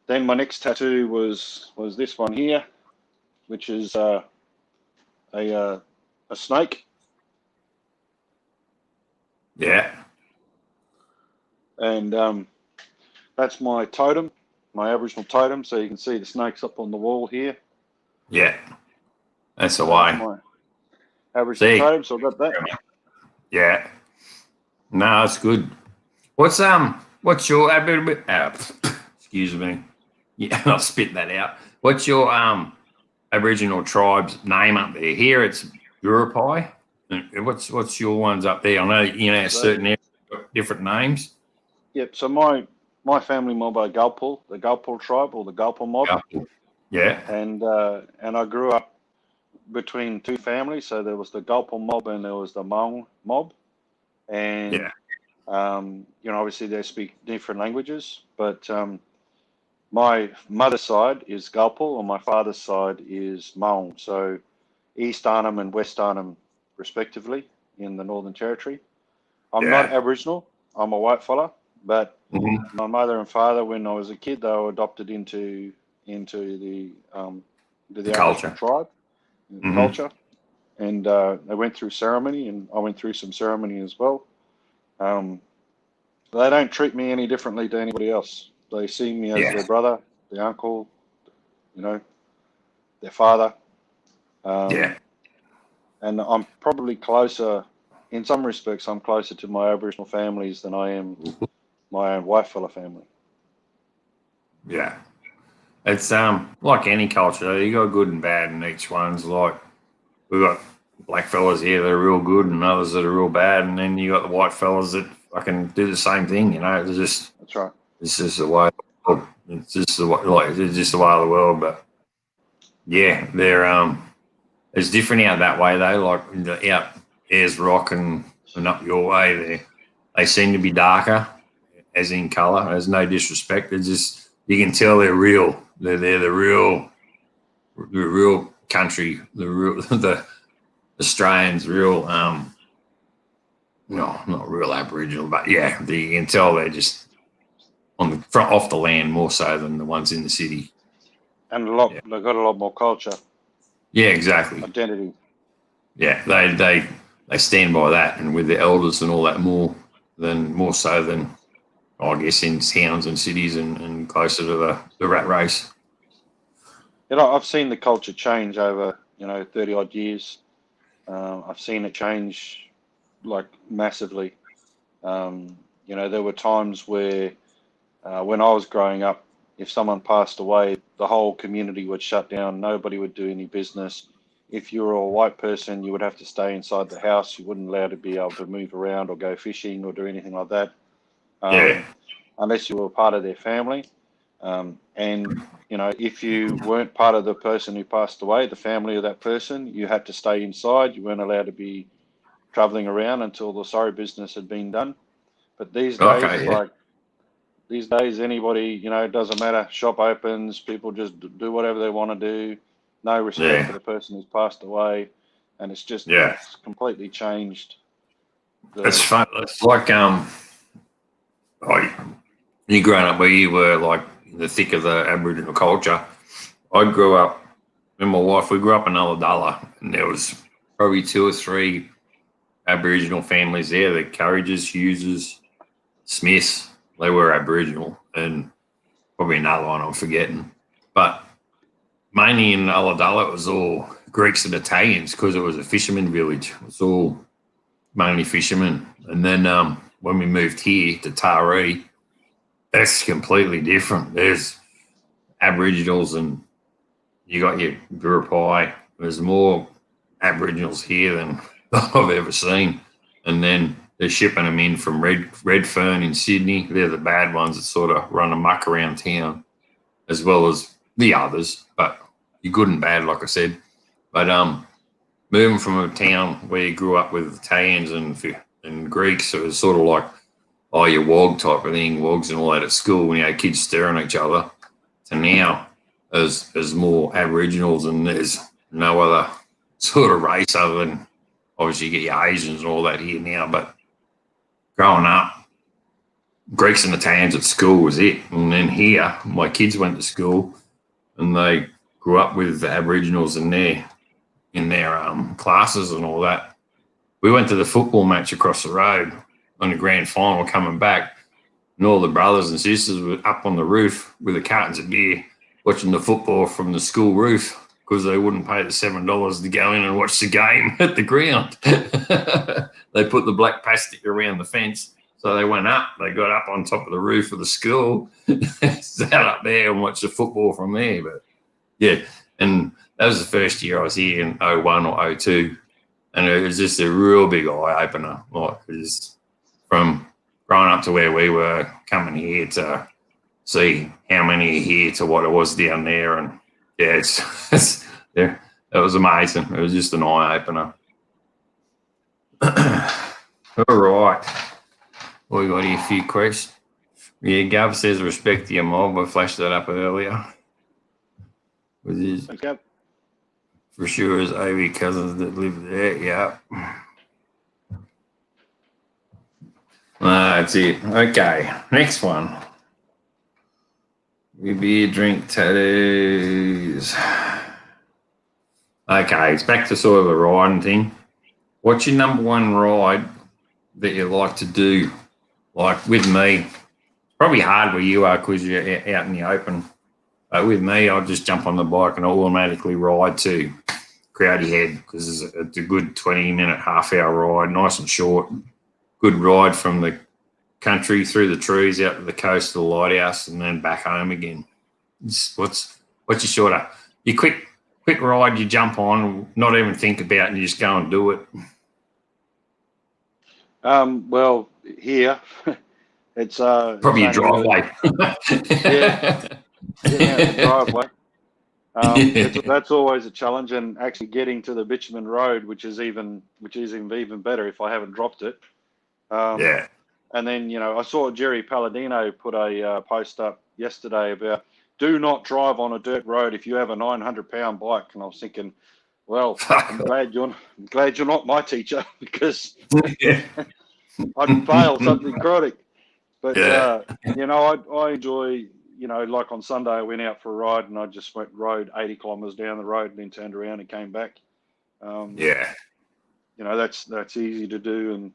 Then my next tattoo was this one here, which is a snake. Yeah. And that's my totem, my Aboriginal totem. So you can see the snakes up on the wall here. Yeah. That's the So way. that's my Aboriginal totem. So I got that. Yeah. No, it's good. What's your excuse me. Yeah, I'll spit that out. What's your Aboriginal tribe's name up there? Here it's Gurupai. What's your ones up there? I know certain areas got different names. Yep. So my family mob are Gulpul, the Gulpul tribe or the Gulpul mob. Yeah. And I grew up between two families. So there was the Gulpul mob and there was the Hmong mob. And obviously they speak different languages, but my mother's side is Gulpul and my father's side is Hmong. So East Arnhem and West Arnhem, respectively, in the Northern Territory. I'm not Aboriginal. I'm a white fella, but my mother and father, when I was a kid, they were adopted into the culture. Aboriginal tribe culture, and they went through ceremony, and I went through some ceremony as well. They don't treat me any differently to anybody else. They see me as their brother, their uncle, their father. And I'm probably closer, in some respects, I'm closer to my Aboriginal families than I am my own white fella family. Yeah. It's like any culture, you got good and bad in each one's. Like we've got black fellas here that are real good and others that are real bad, and then you got the white fellas that fucking do the same thing, It's just that's right. It's just the way. It's just the way, it's just the way of the world. But yeah, they're it's different out that way though. Like out Ayers Rock and up your way, they seem to be darker, as in colour. There's no disrespect. They're just you can tell they're real. They're the real country. The Australians, real. No, not real Aboriginal, but yeah, you can tell they're just on the front off the land more so than the ones in the city. And they've got a lot more culture. Yeah, exactly. Identity. Yeah, they stand by that, and with the elders and all that more so than I guess in towns and cities and closer to the rat race. I've seen the culture change over 30 odd years. I've seen it change like massively. There were times where when I was growing up, if someone passed away, the whole community would shut down. Nobody would do any business. If you were a white person, you would have to stay inside the house. You wouldn't allow to be able to move around or go fishing or do anything like that. Unless you were part of their family. If you weren't part of the person who passed away, the family of that person, you had to stay inside. You weren't allowed to be traveling around until the sorry business had been done. But these days, anybody, it doesn't matter. Shop opens, people just do whatever they want to do. No respect for the person who's passed away, and it's just it's completely changed. It's fun. It's like you growing up where you were like in the thick of the Aboriginal culture. I grew up, and my wife, we grew up in Ulladulla, and there was probably 2 or 3 Aboriginal families there. The Courages, Hugheses, Smiths. They were Aboriginal, and probably another one I'm forgetting. But mainly in Ulladulla, it Greeks and Italians because it was a fisherman village. It was all mainly fishermen. And then when we moved here to Taree, that's completely different. There's Aboriginals and you got your Gurupai. There's more Aboriginals here than I've ever seen. And then they're shipping them in from Redfern in Sydney. They're the bad ones that sort of run amok around town, as well as the others. But you're good and bad, like I said. But moving from a town where you grew up with Italians and Greeks, it was sort of like, oh, your wog type of thing, wogs and all that at school when you had kids staring at each other, to now there's more Aboriginals and there's no other sort of race other than obviously you get your Asians and all that here now. But growing up, Greeks and Italians at school was it. And then here, my kids went to school and they grew up with the Aboriginals in their classes and all that. We went to the football match across the road on the grand final coming back, and all the brothers and sisters were up on the roof with the cartons of beer watching the football from the school roof because they wouldn't pay the $7 to go in and watch the game at the ground. They put the black plastic around the fence. So they went up, they got up on top of the roof of the school, sat up there and watched the football from there. But yeah, and that was the first year I was here in 01 or 02. And it was just a real big eye opener. Like, just from growing up to where we were, coming here to see how many are here to what it was down there. And yeah, yeah, it was amazing. It was just an eye opener. All right. We got here a few questions. Yeah, Gov says respect to your mob. I flashed that up earlier. Thanks, Gov. For sure, his AV cousins that live there. Yeah. That's it. Okay, next one. We beer, drink, tattoos. Okay, it's back to sort of the riding thing. What's your number one ride that you like to do? Like with me, it's probably hard where you are because you're out in the open. But with me, I'll just jump on the bike and I'll automatically ride to Crowdy Head because it's a good 20-minute, half-hour ride, nice and short. Good ride from the country through the trees out to the coast to the lighthouse and then back home again. What's your sort of your quick ride? You jump on, not even think about it, and you just go and do it. Well, here it's probably a driveway. Yeah, the driveway. That's always a challenge, and actually getting to the bitumen road, which is even better if I haven't dropped it. Yeah. And then I saw Jerry Palladino put a post up yesterday about do not drive on a dirt road if you have a 900-pound bike, and I was thinking, well, I'm glad you're not my teacher because I'd fail something chronic. But yeah. I enjoy. Like on Sunday, I went out for a ride and I just rode 80 kilometres down the road and then turned around and came back. Yeah. That's easy to do and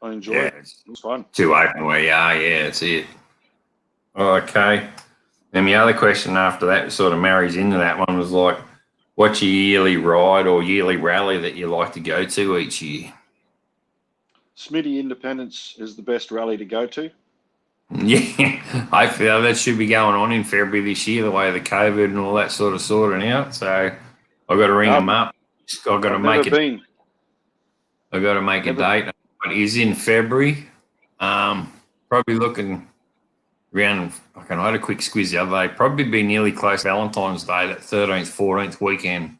I enjoy it. It was fun. Too open where you are, yeah, that's it. Okay. And the other question after that sort of marries into that one was like, what's your yearly ride or yearly rally that you like to go to each year? Smitty Independence is the best rally to go to. Yeah, I feel that should be going on in February this year, the way the COVID and all that sort of sorting out. So I've got to ring them up. I've got to make it. I've got to make a date. It is in February. Probably looking around. I had a quick squiz the other day. Probably be nearly close to Valentine's Day, that 13th, 14th weekend,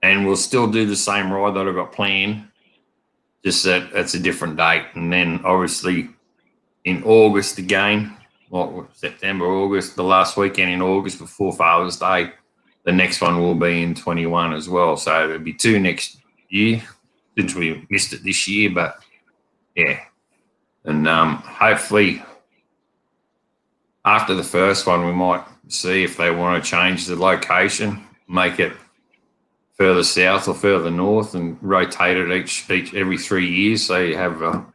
and we'll still do the same ride that I've got planned. Just that it's a different date, and then obviously in August again, September, August, the last weekend in August before Father's Day. The next one will be in 21 as well. So there'll be two next year since we missed it this year. But yeah, and hopefully after the first one, we might see if they want to change the location, make it further south or further north, and rotate it every 3 years. So you have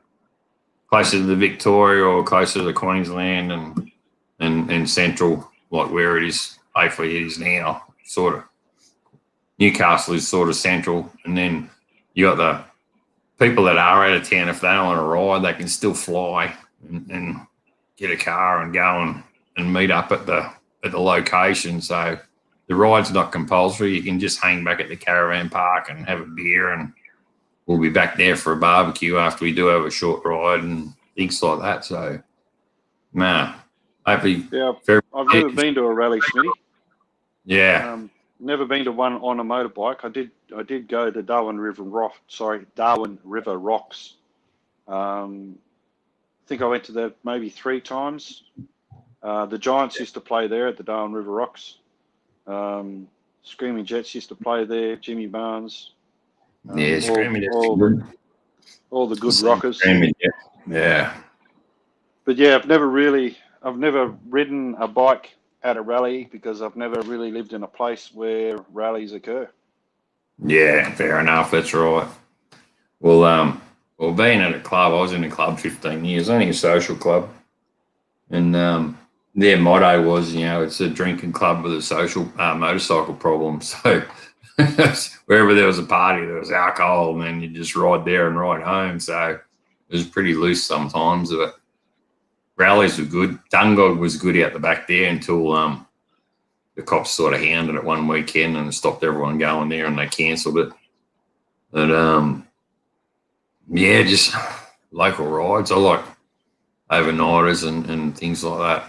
closer to the Victoria or closer to Queensland and central, like where it is. Hopefully it is now, sort of Newcastle is sort of central, and then you got the people that are out of town. If they don't want to ride, they can still fly and get a car and go and meet up at the location. So the ride's not compulsory. You can just hang back at the caravan park and have a beer, and we'll be back there for a barbecue after we do have a short ride and things like that. So, man, hopefully, Yeah, I've never been to a rally, Smitty. Yeah. Never been to one on a motorbike. I did go to Darwin River Rocks. I think I went to that maybe 3 times. The Giants used to play there at the Darwin River Rocks. Screaming Jets used to play there. Jimmy Barnes. Yeah, Screaming Jets. All the good rockers. Yeah. But yeah, I've never ridden a bike at a rally because I've never really lived in a place where rallies occur. Yeah, fair enough. That's right. Well, being at a club, I was in a club 15 years, only a social club, and their motto was, it's a drinking club with a social motorcycle problem. So wherever there was a party, there was alcohol, and then you just ride there and ride home. So it was pretty loose sometimes, but rallies were good. Dungog was good out the back there until the cops sort of hounded it one weekend and stopped everyone going there, and they cancelled it. But yeah, just local rides. I like overnighters and things like that.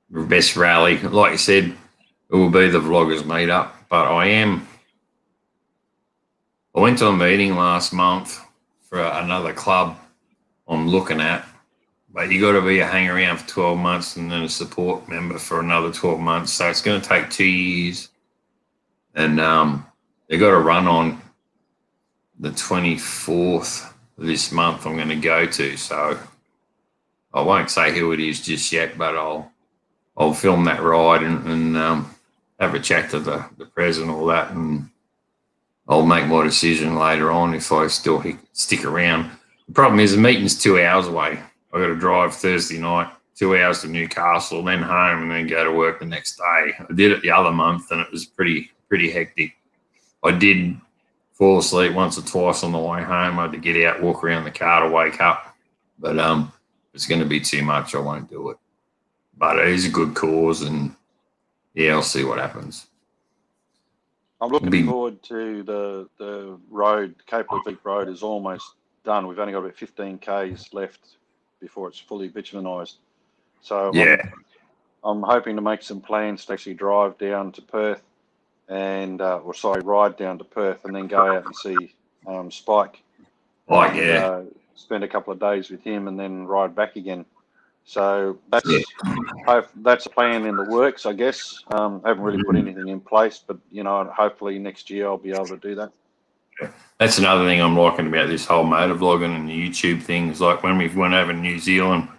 The best rally, like you said, it will be the vloggers meetup. But I went to a meeting last month for another club I'm looking at. But you got to be a hang around for 12 months and then a support member for another 12 months. So it's going to take 2 years. And they got a run on the 24th of this month I'm going to go to. So I won't say who it is just yet, but I'll film that ride and have a chat to the president and all that. And I'll make my decision later on if I still stick around. The problem is the meeting's 2 hours away. I got to drive Thursday night, 2 hours to Newcastle, then home, and then go to work the next day. I did it the other month, and it was pretty hectic. I did fall asleep once or twice on the way home. I had to get out, walk around the car to wake up. But if it's going to be too much, I won't do it. But it is a good cause, and yeah, I'll see what happens. I'm looking forward to the road. Cape Leveque Road is almost done. We've only got about 15 Ks left before it's fully bitumenised. So yeah, I'm hoping to make some plans to actually drive down to Perth and, ride down to Perth and then go out and see Spike. Spend a couple of days with him and then ride back again. So that's a plan in the works, I guess. I haven't really put anything in place, but hopefully next year I'll be able to do that. That's another thing I'm liking about this whole motor vlogging and the YouTube thing. Is like when we went over to New Zealand,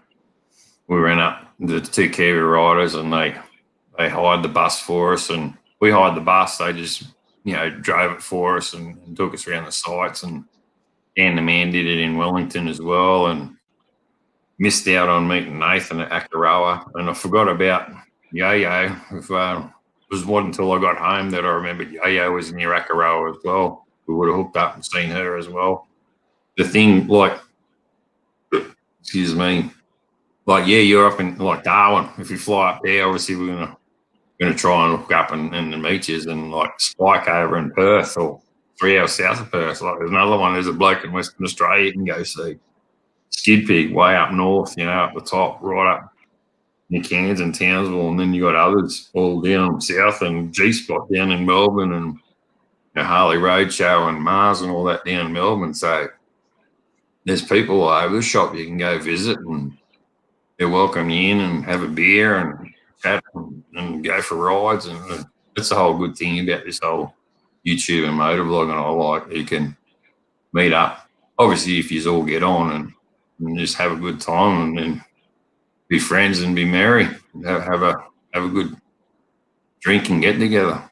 we ran up the 2 Kiwi riders and they hired the bus for us, and we hired the bus. They just drove it for us and took us around the sites. And Dan the Man did it in Wellington as well, and missed out on meeting Nathan at Akaroa, and I forgot about Yo-Yo. It wasn't until I got home that I remembered Yo-Yo was near Akaroa as well. We would have hooked up and seen her as well. The thing, excuse me, you're up in Darwin. If you fly up there, obviously we're gonna try and hook up and meet you, and Spike over in Perth or 3 hours south of Perth. There's another one. There's a bloke in Western Australia you can go see. Skid Pig way up north, up the top, right up near Cairns and Townsville, and then you got others all down south and G-Spot down in Melbourne and Harley Roadshow and Mars and all that down in Melbourne. So there's people all over the shop you can go visit, and they'll welcome you in and have a beer and chat and go for rides. And that's the whole good thing about this whole YouTube and motor vlogging. I like you can meet up. Obviously, if you all get on and just have a good time and then be friends and be merry and have a good drink and get together.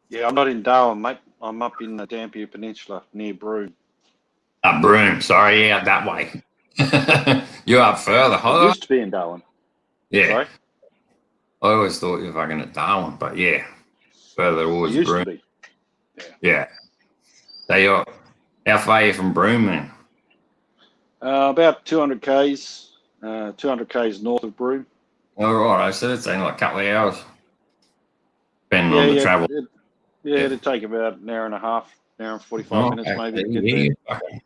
Yeah, I'm not in Darwin, mate. I'm up in the Dampier Peninsula near Broome. Broome, sorry, out that way. You're up further. I used to be in Darwin. Yeah. Sorry? I always thought you were fucking at Darwin, but yeah. further It towards used Broome. to be. Yeah. They are. How far are you from Broome, man? About 200 k's, 200 k's north of Broome. All right. So it's only like a couple of hours, depending Yeah, on the yeah, travel. it'd take about an hour and a half, an hour and 45 minutes maybe to get there. Okay.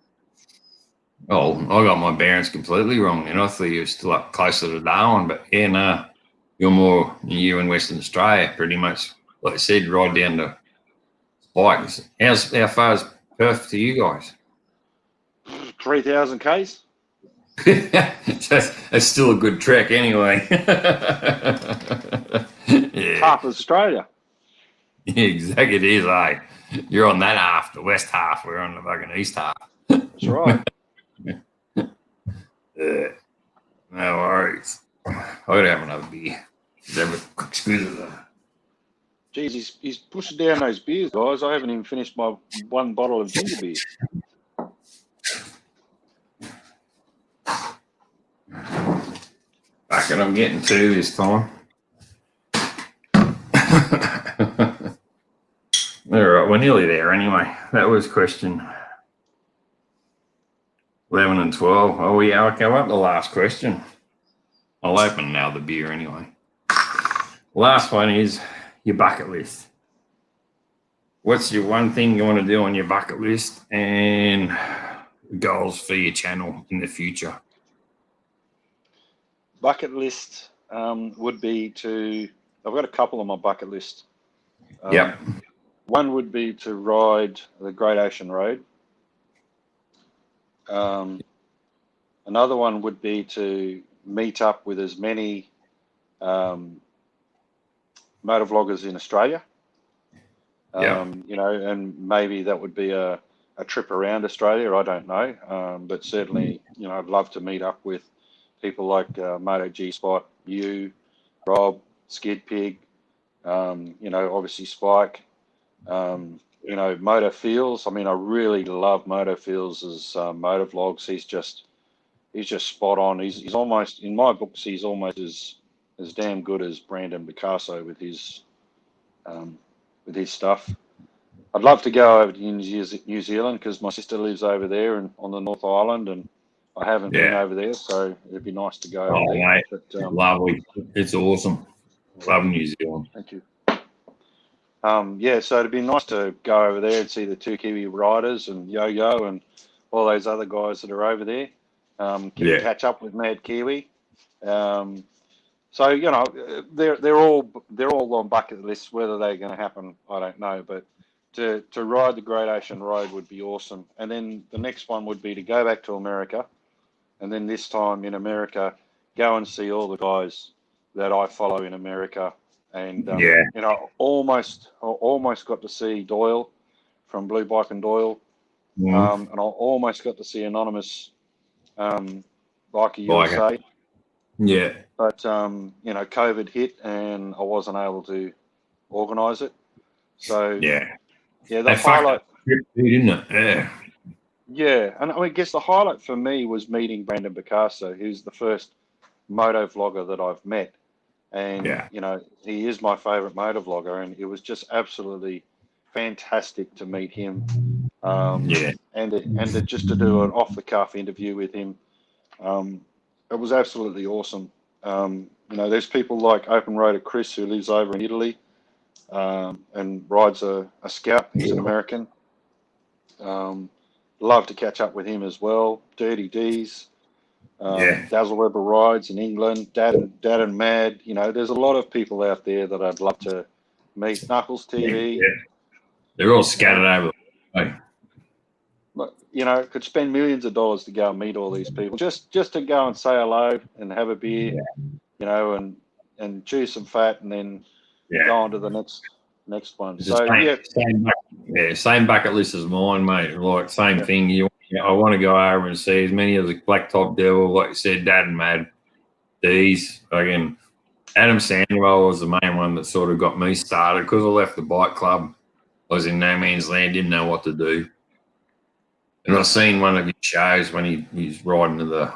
Oh, I got my bearings completely wrong, and I thought you were still up closer to Darwin, but yeah, no, you in Western Australia, pretty much, like I said, right down to Spikes. How far is Perth to you guys? 3,000 k's. That's still a good trek anyway. It's Yeah, half of Australia. exactly. It is, eh? You're on that half, the west half. We're on the fucking east half. That's right. Yeah, no worries. I gotta have another beer. Excuse me. Jeez, he's pushing down those beers, guys. I haven't even finished my one bottle of ginger beer. Fuck it, I'm getting two this time. All right, we're nearly there anyway. That was question 11 and 12. Oh, yeah, I'll go up the last question. I'll open now the beer anyway. Last one is your bucket list. What's your one thing you want to do on your bucket list and goals for your channel in the future? Bucket list would be to, I've got a couple on my bucket list. Yep. One would be to ride the Great Ocean Road. Another one would be to meet up with as many motovloggers in Australia. You know, and maybe that would be a trip around Australia. I don't know, but certainly, you know, I'd love to meet up with people like Moto G Spot, you, Rob, Skid Pig, you know, obviously Spike, you know, Moto Fields. I mean, I really love Moto Fields' motor vlogs. He's just spot on. He's almost, in my books, he's almost as damn good as Brandon Picasso with his stuff. I'd love to go over to New Zealand because my sister lives over there and on the North Island, and I haven't been over there, so it'd be nice to go over there. Mate, but, lovely. It's awesome. Love New Zealand. Thank you. Yeah, so it'd be nice to go over there and see the two Kiwi riders and Yo-Yo and all those other guys that are over there. Catch up with Mad Kiwi. So you know, they're all on bucket lists. Whether they're going to happen, I don't know. But to ride the Great Ocean Road would be awesome. And then the next one would be to go back to America, and then this time in America, go and see all the guys that I follow in America. And you know, almost got to see Doyle from Blue Bike and Doyle, and I almost got to see Anonymous, Biker USA. Yeah. But, you know, COVID hit and I wasn't able to organise it. So, yeah, the highlight. Didn't it? Yeah. Yeah. And I guess the highlight for me was meeting Brandon Picasso, who's the first moto vlogger that I've met. And, you know, he is my favourite moto vlogger. And it was just absolutely fantastic to meet him. And just to do an off the cuff interview with him. It was absolutely awesome. You know, there's people like Open Roader Chris who lives over in Italy and rides a Scout. He's an American. Love to catch up with him as well. Dirty D's, Dazzle Weber rides in England. Dad and Mad. You know, there's a lot of people out there that I'd love to meet. Knuckles TV. They're all scattered over. You know, could spend millions of dollars to go and meet all these people just to go and say hello and have a beer, you know, and chew some fat and then go on to the next one. It's So same bucket list as mine, mate. Like same thing. I want to go over and see as many of the Blacktop Devil, like you said, Dad and Mad, D's. Again, Adam Sandwell was the main one that sort of got me started because I left the bike club. I was in no man's land, didn't know what to do. And I seen one of his shows when he's riding to the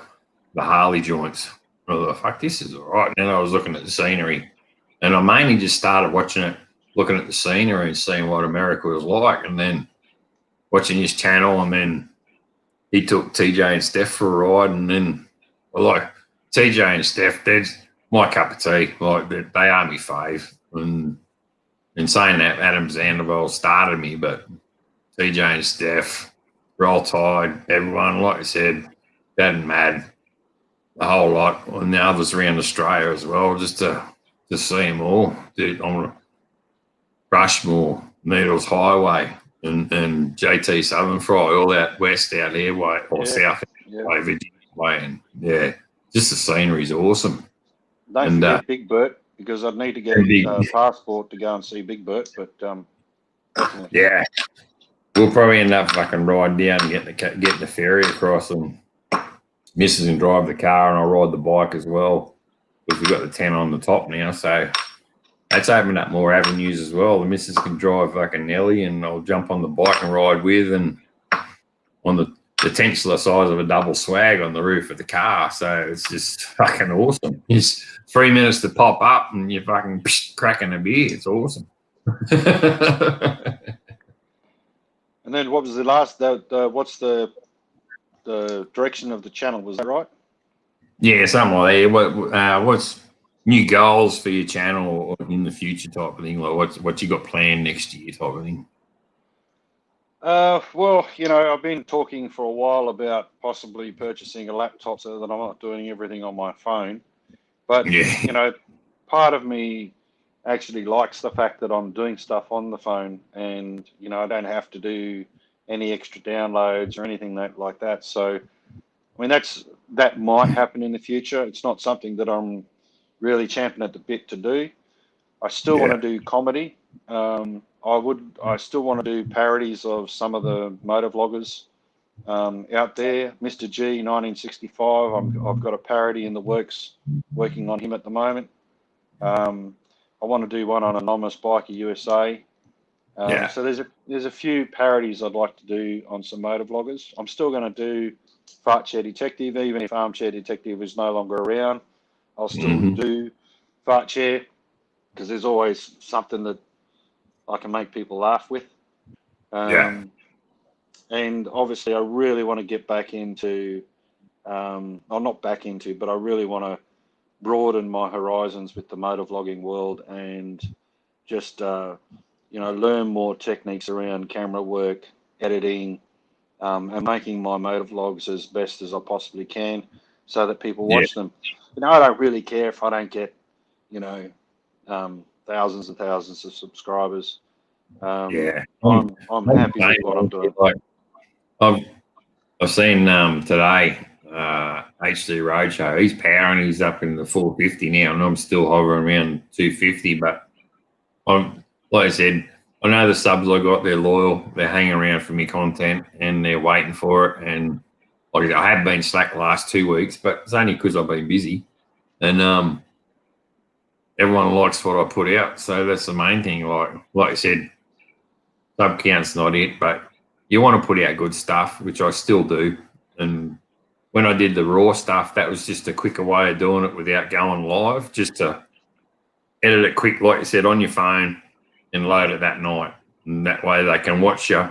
Harley joints. I thought, fuck, this is all right. And then I was looking at the scenery. And I mainly just started watching it looking at the scenery and seeing what America was like, and then watching his channel, and then he took TJ and Steph for a ride, and then like TJ and Steph, they're my cup of tea. Like they are my fave, and in saying that, Adam Zanderveld started me, but TJ and Steph, Roll Tide, everyone, like I said, Dad and Mad, the whole lot, and the others around Australia as well, just to see them all. Dude, on Rushmore, Needles Highway, and JT Southern Fry, all that west out here way, or south way, Virginia way, and just the scenery's awesome. Don't forget Big Bert, because I'd need to get a passport to go and see Big Bert, but definitely. Yeah. We'll probably end up fucking riding down and getting the ferry across, and Mrs. can drive the car and I'll ride the bike as well, because we've got the 10 on the top now, so that's opened up more avenues as well. The missus can drive fucking Nelly, and I'll jump on the bike and ride with, and on the tent's the size of a double swag on the roof of the car, so it's just fucking awesome. It's 3 minutes to pop up and you're fucking cracking a beer. It's awesome. And then what was the last? What's the direction of the channel? Was that right? Yeah, something like that. What's new goals for your channel or in the future type of thing? Like what you got planned next year type of thing? Well, I've been talking for a while about possibly purchasing a laptop so that I'm not doing everything on my phone. But part of me actually likes the fact that I'm doing stuff on the phone, and I don't have to do any extra downloads or anything like that. So I mean that might happen in the future. It's not something that I'm really champing at the bit to do. I still want to do comedy. I still want to do parodies of some of the motor vloggers out there. Mr. G 1965, I've got a parody in the works, working on him at the moment. I want to do one on Anonymous Biker USA. So there's a few parodies I'd like to do on some motor vloggers. I'm still going to do Fart Chair Detective, even if Armchair Detective is no longer around. I'll still do Fart Chair, because there's always something that I can make people laugh with. And obviously I really want to get back into, not back into, but I really want to broaden my horizons with the motor vlogging world, and just learn more techniques around camera work, editing, and making my motor vlogs as best as I possibly can, so that people watch them. I don't really care if I don't get thousands and thousands of subscribers. I'm happy with what I'm doing. I've seen today HD Roadshow. He's powering. He's up in the 450 now, and I'm still hovering around 250. But like I said, I know the subs I got, they're loyal. They're hanging around for me content, and they're waiting for it. And like I have been slack the last 2 weeks, but it's only because I've been busy. And everyone likes what I put out, so that's the main thing. Like I said, sub count's not it, but you want to put out good stuff, which I still do. And when I did the raw stuff, that was just a quicker way of doing it without going live, just to edit it quick, like you said, on your phone and load it that night. And that way they can watch you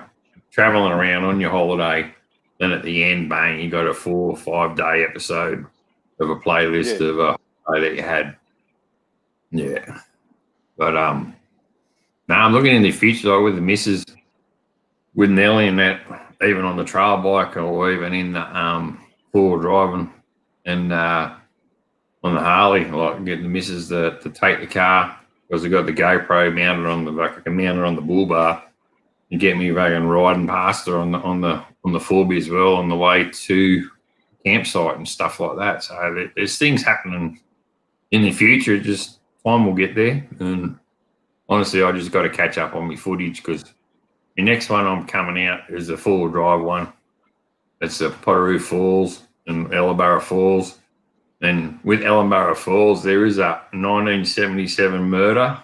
traveling around on your holiday. Then at the end, bang, you got a 4 or 5 day episode of a playlist of a day that you had. Yeah. But now I'm looking in the future, though, with the missus, with Nelly and that, even on the trail bike or even in the four driving, and on the Harley, like getting the missus to take the car, because I got the GoPro mounted on the back. I can mount it on the bull bar and get me fucking riding past her on the 4B as well on the way to campsite and stuff like that. So there's things happening in the future. Just time will get there. And honestly, I just got to catch up on my footage, because the next one I'm coming out is the 4-wheel drive one. It's the Potteroo Falls and Ellabara Falls. And with Ellabara Falls, there is a 1977 murder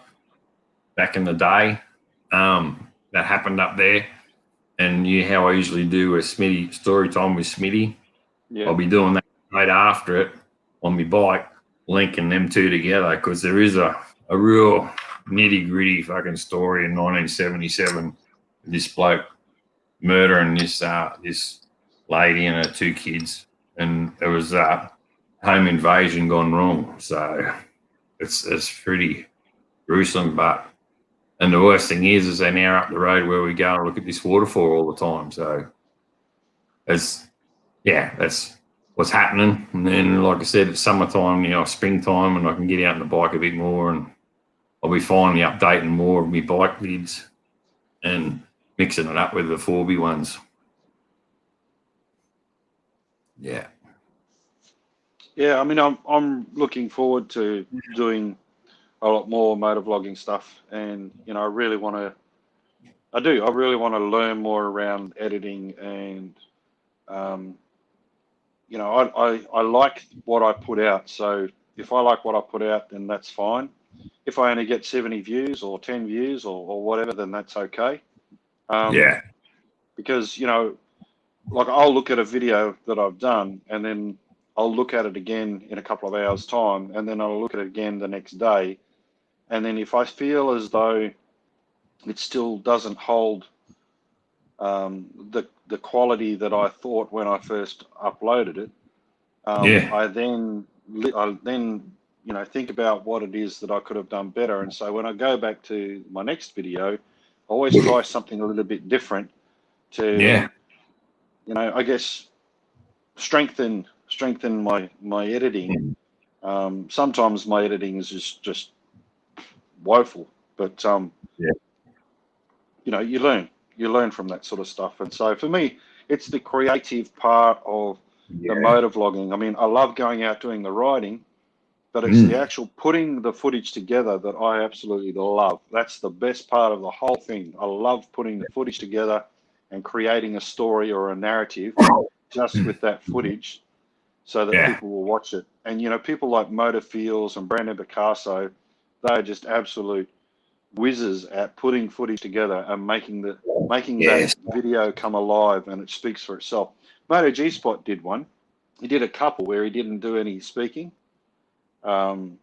back in the day that happened up there. And how I usually do a Smitty story time with Smitty. Yeah. I'll be doing that right after it on my bike, linking them two together, because there is a real nitty gritty fucking story in 1977. This bloke murdering this lady and her 2 kids, and it was home invasion gone wrong. So it's pretty gruesome. And the worst thing is they're now up the road where we go and look at this waterfall all the time. So that's what's happening. And then, like I said, it's summertime, springtime, and I can get out on the bike a bit more, and I'll be finally updating more of my bike vids and mixing it up with the 4B ones. Yeah. Yeah, I mean, I'm looking forward to doing a lot more motovlogging stuff, and I really want to. I really want to learn more around editing, and I like what I put out. So if I like what I put out, then that's fine. If I only get 70 views or 10 views or whatever, then that's okay. Yeah. Because like I'll look at a video that I've done, and then I'll look at it again in a couple of hours' time, and then I'll look at it again the next day. And then if I feel as though it still doesn't hold the quality that I thought when I first uploaded it, I then think about what it is that I could have done better. And so when I go back to my next video, I always try something a little bit different to, I guess, strengthen my editing. Sometimes my editing is just woeful, but you learn from that sort of stuff. And so for me, it's the creative part of the motovlogging. I mean, I love going out doing the riding, but it's the actual putting the footage together that I absolutely love. That's the best part of the whole thing. I love putting the footage together and creating a story or a narrative just with that footage, so that people will watch it. And people like Motor Fields and Brandon Picasso, they're just absolute whizzes at putting footage together and making that video come alive, and it speaks for itself. Moto G Spot did one. He did a couple where he didn't do any speaking, and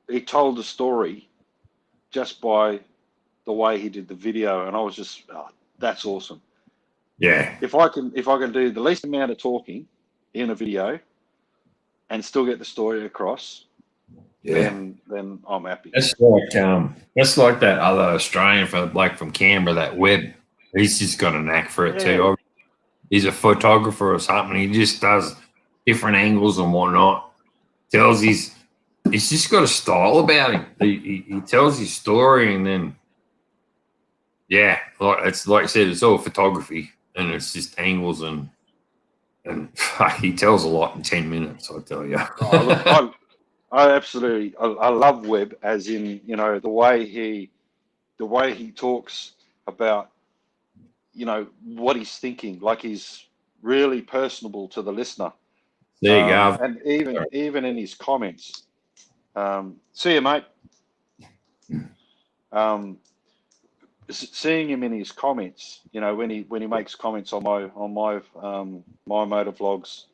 he told the story just by the way he did the video, and I was just, that's awesome. Yeah. If I can do the least amount of talking in a video and still get the story across, then I'm happy. That's like that other Australian bloke from Canberra, that Webb. He's just got a knack for it too. He's a photographer or something. He just does different angles and whatnot. He's just got a style about him. He tells his story, and then it's like I said, it's all photography, and it's just angles and he tells a lot in 10 minutes, I tell you. I absolutely, I love Webb, as in, the way he talks about, what he's thinking. Like, he's really personable to the listener. There you go. And even in his comments, see you, mate. Seeing him in his comments, when he makes comments on my motor vlogs,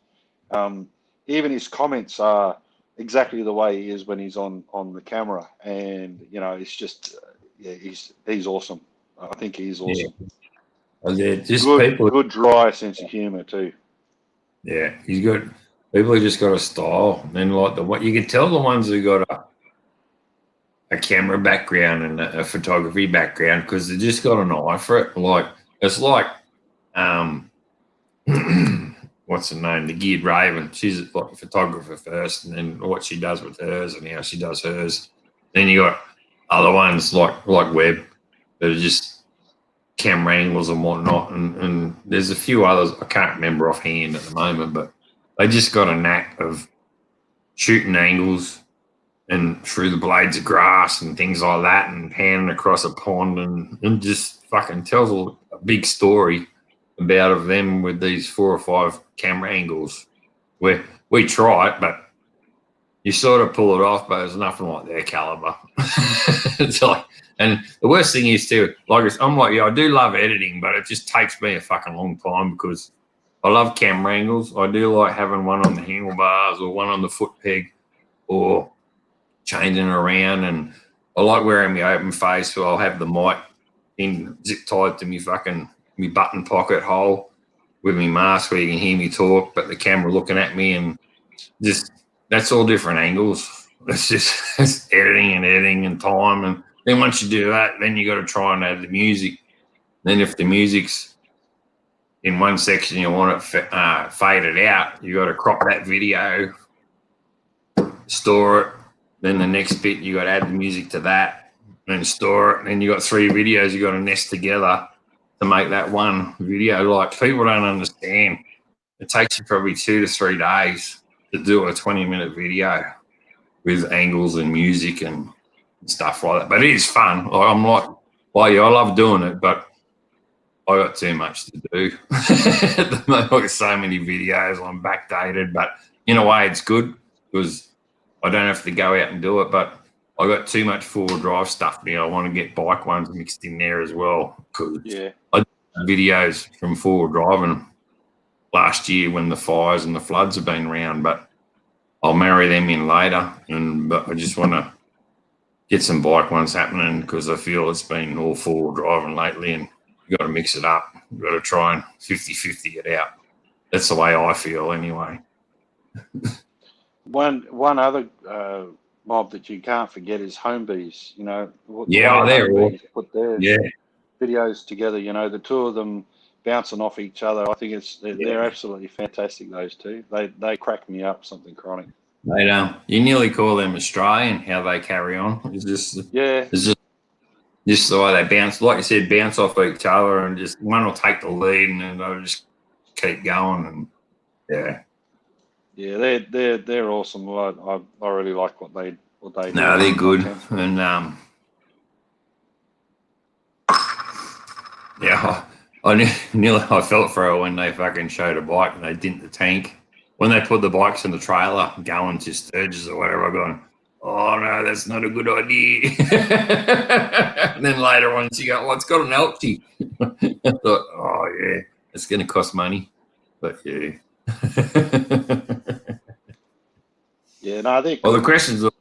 even his comments are exactly the way he is when he's on the camera, and it's just he's awesome. I think he's awesome. Just good dry sense of humor too. Yeah, he's got people who just got a style, and like what you can tell the ones who got a camera background and a photography background, because they just got an eye for it. Like, it's like what's her name? The Geared Raven. She's like a photographer first, and then what she does with hers and how she does hers. Then you got other ones like Webb that are just camera angles and whatnot, and there's a few others I can't remember offhand at the moment, but they just got a knack of shooting angles and through the blades of grass and things like that, and panning across a pond, and just fucking tells a big story about them with these 4 or 5 camera angles. Where we try it, but you sort of pull it off, but it's nothing like their caliber. It's like, and the worst thing is too, I'm like, I do love editing, but it just takes me a fucking long time, because I love camera angles. I do like having one on the handlebars or one on the foot peg, or changing around, and I like wearing my open face, so I'll have the mic in zip tied to me button pocket hole with me mask where you can hear me talk, but the camera looking at me, and just that's all different angles. It's editing and time, and then once you do that, then you got to try and add the music. Then if the music's in one section, you want it faded out, you got to crop that video, store it. Then the next bit, you got to add the music to that, and store it. And then you got 3 videos you got to nest together to make that one video. Like, people don't understand. It takes you probably 2 to 3 days to do a 20-minute video with angles and music and stuff like that. But it is fun. Like, I'm like, well, yeah, I love doing it, but I got too much to do. I've got so many videos. I'm backdated, but in a way, it's good because I don't have to go out and do it. But I got too much 4-wheel drive stuff now. I want to get bike ones mixed in there as well. Yeah, I did videos from 4-wheel driving last year when the fires and the floods have been around, but I'll marry them in later. But I just want to get some bike ones happening because I feel it's been all 4-wheel driving lately, and you got to mix it up. You got to try and 50-50 it out. That's the way I feel anyway. one other mob that you can't forget is Home Bees. You know, Yeah, they're all. Put their videos together. You know, the 2 of them bouncing off each other. I think they're absolutely fantastic. Those 2, they crack me up. Something chronic. They don't. You nearly call them Australian. How they carry on. It's just the way they bounce. Like you said, bounce off each other, and just one will take the lead, and then they'll just keep going. And yeah, they're awesome. I really like what they do. No, they're good, and yeah, I felt for her when they fucking showed a bike and they didn't the tank. When they put the bikes in the trailer going to Sturgis or whatever, I'm going, oh no, that's not a good idea. And then later on, she go, oh, it's got an Elchie. I thought, oh yeah, it's going to cost money, but yeah. Yeah, no, I think. Well, the questions are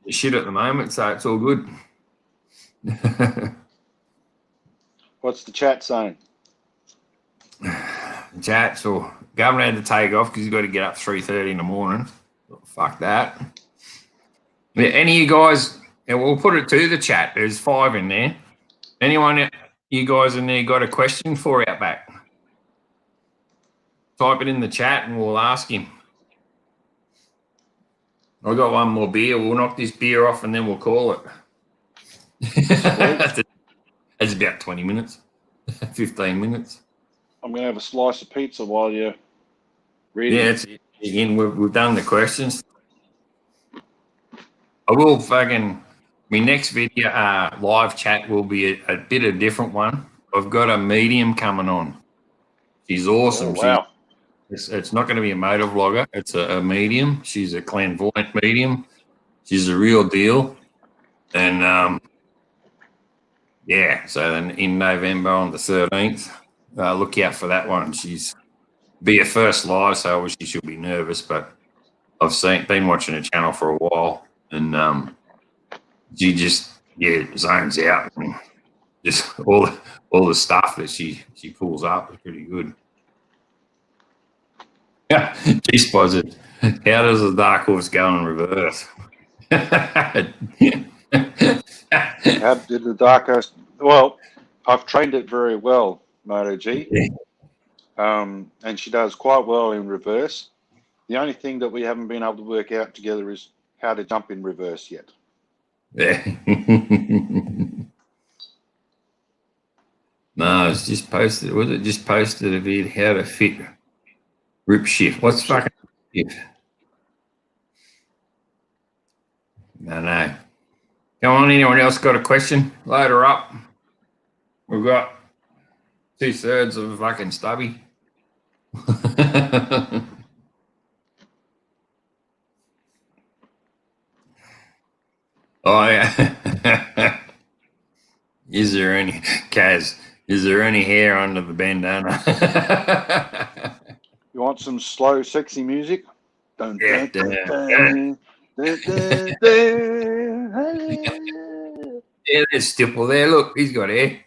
shit at the moment, so it's all good. What's the chat saying? Chat, so Governor had to take off because he's got to get up 3:30 in the morning. Fuck that. Yeah, any of you guys, and we'll put it to the chat. There's 5 in there. Anyone, you guys in there, got a question for Outback? Type it in the chat and we'll ask him. I've got one more beer. We'll knock this beer off and then we'll call it. That's about 20 minutes, 15 minutes. I'm going to have a slice of pizza while you're reading. Yeah, it's again, we've done the questions. I will my next video live chat will be a bit of a different one. I've got a medium coming on. She's awesome. Oh, wow. It's not going to be a motor vlogger. It's a medium. She's a clairvoyant medium. She's a real deal. And so then in November on the 13th, look out for that one. She's be her first live, so obviously she'll be nervous, but I've been watching her channel for a while, and she just zones out, and just all the stuff that she pulls up is pretty good. Yeah, she's positive. How does the dark horse go in reverse? How did the dark horse? Well, I've trained it very well, Moto G. And she does quite well in reverse. The only thing that we haven't been able to work out together is how to jump in reverse yet. Yeah. No, it's just posted. Was it just posted a vid how to fit rip shift? What's fucking shift? No. Come on, anyone else got a question? Load her up. We've got 2/3 of fucking stubby. Oh yeah. Is there any hair under the bandana? You want some slow, sexy music? Dun, Yeah. dun, dun, dun, dun, dun, dun, dun. Yeah, there's Stipple there. Look, he's got hair.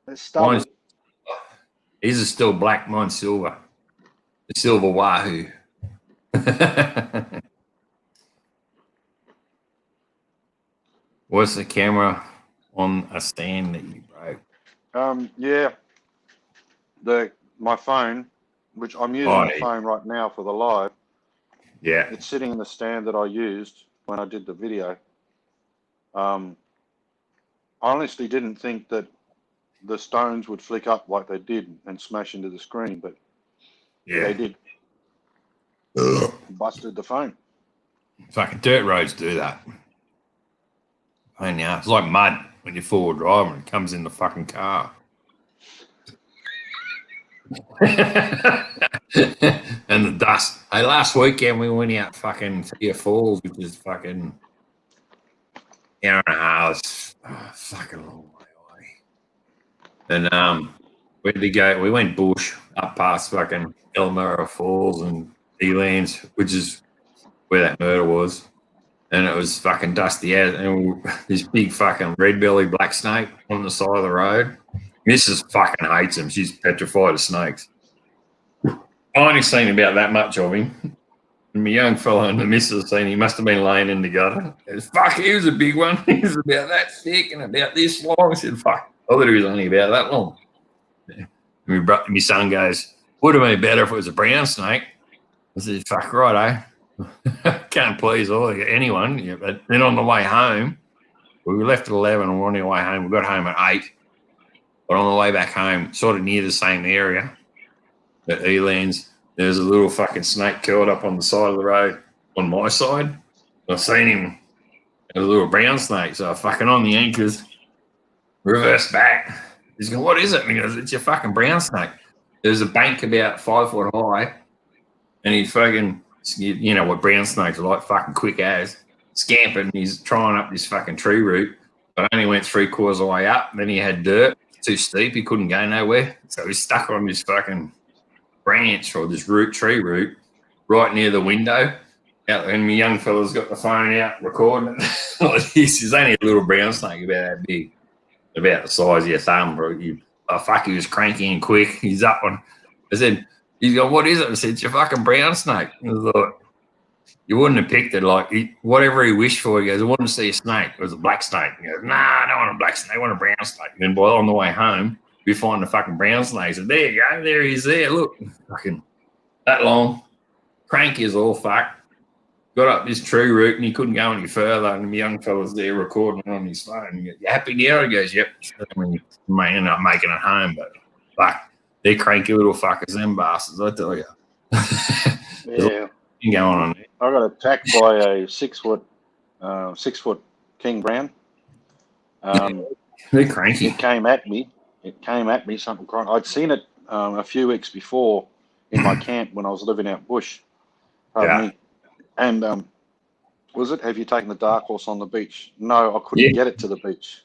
It's stubble. His is still black, mine's silver. The silver wahoo. What's the camera on a stand that you broke? Yeah, my phone, which I'm using the phone right now for the live. Yeah. It's sitting in the stand that I used when I did the video. I honestly didn't think that the stones would flick up like they did and smash into the screen, but they did. Busted the phone. Fucking dirt roads do that. Yeah, it's like mud when you're forward driving and it comes in the fucking car. And the dust. Hey, last weekend we went out fucking Thea Falls, which is fucking hour and a half. It's fucking a long way away. And where'd we go? We went bush up past fucking Elmira Falls and Elands, which is where that murder was. And it was fucking dusty out. And this big fucking red belly black snake on the side of the road. Mrs. fucking hates him. She's petrified of snakes. I only seen about that much of him. And my young fellow and the missus seen he must have been laying in the gutter. He was a big one. He was about that thick and about this long. I said, fuck. I thought he was only about that long. And my son goes, would have been better if it was a brown snake. I said, fuck right, eh? Can't please anyone. Yeah, but then on the way home, we left at 11 and we're on the way home. We got home at 8. But on the way back home, sort of near the same area, at Elands, there's a little fucking snake curled up on the side of the road on my side. I seen him, a little brown snake. So I fucking on the anchors, reverse back. He's going, what is it? And he goes, it's your fucking brown snake. There's a bank about 5 foot high, and he fucking, you know what brown snakes are like, fucking quick as, scampered, and he's trying up this fucking tree root, but only went 3/4 of the way up. Then he had dirt, too steep, he couldn't go nowhere. So he's stuck on this fucking branch or this tree root right near the window. And my young fella's got the phone out recording it. Like this is only a little brown snake about that big, about the size of your thumb, bro. He was cranky and quick. He's up on. I said, he's going, what is it? I said, it's your fucking brown snake. I thought, you wouldn't have picked it. Like whatever he wished for, he goes, I want to see a snake. It was a black snake. He goes, nah, I don't want a black snake. I want a brown snake. And then on the way home, we find the fucking brown snake. So there you go. There he is there. Look, fucking that long. Cranky as all fuck. Got up this tree root and he couldn't go any further. And the young fella's there recording on his phone. You happy now? He goes, yep. I mean, you may end up making it home, but fuck, they're cranky little fuckers, them bastards, I tell you. Yeah. Going on there. I got attacked by a 6 foot king brown. They're cranky. It came at me. Something crying. I'd seen it a few weeks before in my camp when I was living out bush. Pardon me. And have you taken the dark horse on the beach? No, I couldn't get it to the beach.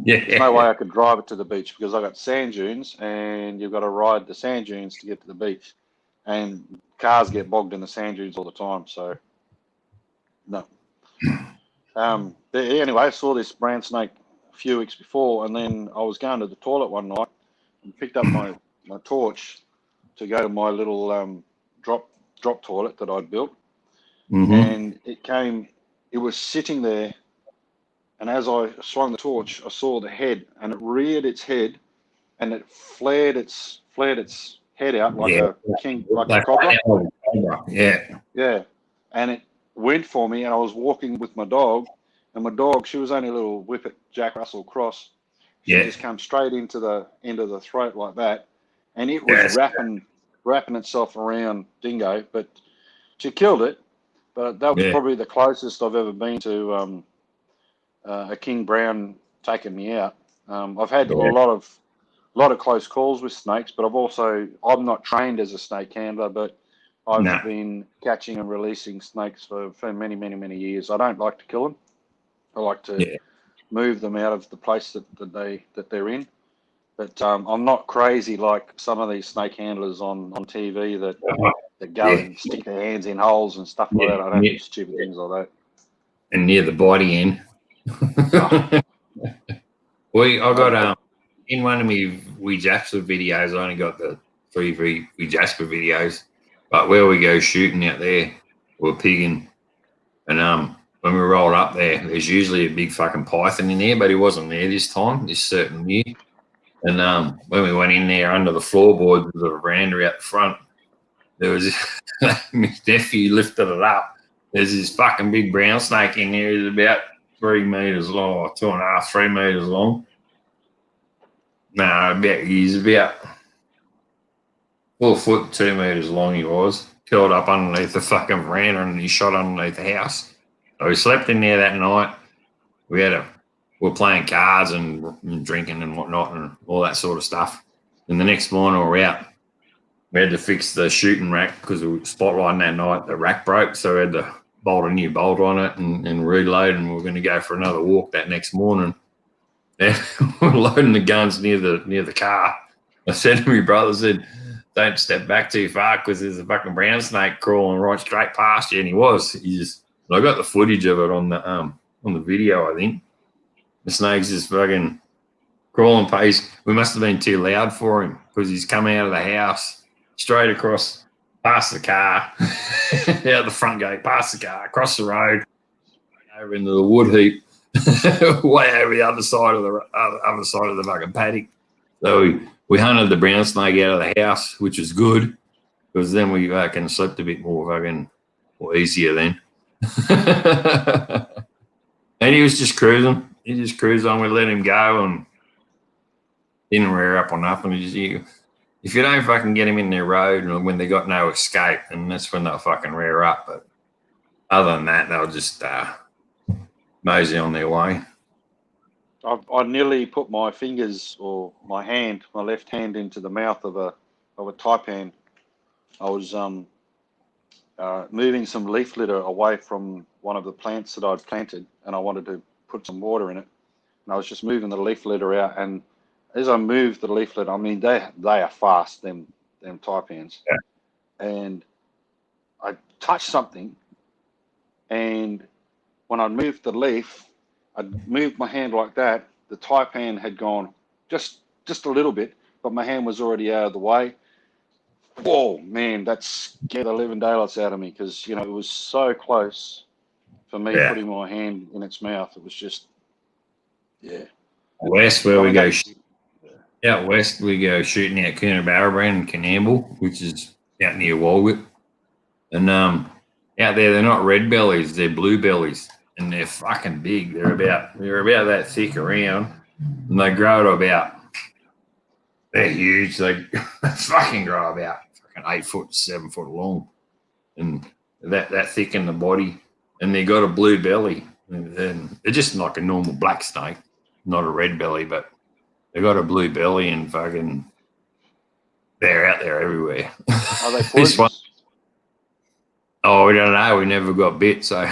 Yeah. There's no way I could drive it to the beach because I got sand dunes and you've got to ride the sand dunes to get to the beach. And cars get bogged in the sand dunes all the time. So, no. Anyway, I saw this brown snake a few weeks before, and then I was going to the toilet one night and picked up my torch to go to my little drop toilet that I'd built. Mm-hmm. And it was sitting there, and as I swung the torch, I saw the head, and it reared its head, and it flared its head out like a king, like a cobra. Yeah. And it went for me, and I was walking with my dog, and my dog, she was only a little whippet Jack Russell cross. She just came straight into the throat like that, and it was wrapping itself around Dingo, but she killed it. But that was probably the closest I've ever been to a king brown taking me out. I've had a lot of close calls with snakes, but I'm not trained as a snake handler, but I've been catching and releasing snakes for many, many, many years. I don't like to kill them. I like to move them out of the place that they're in. But I'm not crazy like some of these snake handlers on TV that go and stick their hands in holes and stuff like that. I don't do stupid things like that. And near the body end. I got in one of my Wee Jasper videos. I only got the 3 Wee Jasper videos, but where we go shooting out there, we're pigging, and when we rolled up there, there's usually a big fucking python in there, but he wasn't there this time, this certain year. And when we went in there under the floorboards of the veranda out the front, there was my nephew lifted it up. There's this fucking big brown snake in there. It's about 3 meters long, or 2.5, 3 meters long. No, he's about 4 foot 2 meters long. He was curled up underneath the fucking veranda, and he shot underneath the house. So we slept in there that night. We were playing cards and drinking and whatnot and all that sort of stuff. And the next morning we were out. We had to fix the shooting rack because we were spotlighting that night. The rack broke, so we had to bolt a new bolt on it and reload. And we were going to go for another walk that next morning. And we're loading the guns near the car. I said to my brother, I said, "Don't step back too far because there's a fucking brown snake crawling right straight past you." And he was. I got the footage of it on the video, I think. The snake's just fucking crawling past. We must have been too loud for him because he's come out of the house, straight across, past the car, out the front gate, past the car, across the road, over into the wood heap, way over the other side of the fucking paddock. So we hunted the brown snake out of the house, which is good because then we fucking slept a bit more easier then. And he was just cruising. He just cruised on. We let him go and didn't rear up or nothing. If you don't fucking get him in their road and when they got no escape, and that's when they'll fucking rear up. But other than that, they'll just mosey on their way. I nearly put my fingers or my left hand into the mouth of a taipan. I was moving some leaf litter away from one of the plants that I'd planted, and I wanted to put some water in it. And I was just moving the leaf litter out, and as I moved the leaf litter, I mean, they are fast, them taipans. Yeah. And I touched something, and when I moved the leaf, I moved my hand like that. The taipan had gone just a little bit, but my hand was already out of the way. Whoa, man, that scared the living daylights out of me because, it was so close for me putting my hand in its mouth. It was just, yeah. West, where we go, out west, we go shooting at Coonabarabran and Canamble, which is out near Walgett. And out there, they're not red bellies, they're blue bellies, and they're fucking big. They're about that thick around, and they grow to they're huge. They fucking grow about 8 foot, 7 foot long, and that thick in the body, and they got a blue belly, and they're just like a normal black snake, not a red belly, but they got a blue belly, and fucking they're out there everywhere. Are they poisonous? Oh, we don't know. We never got bit, so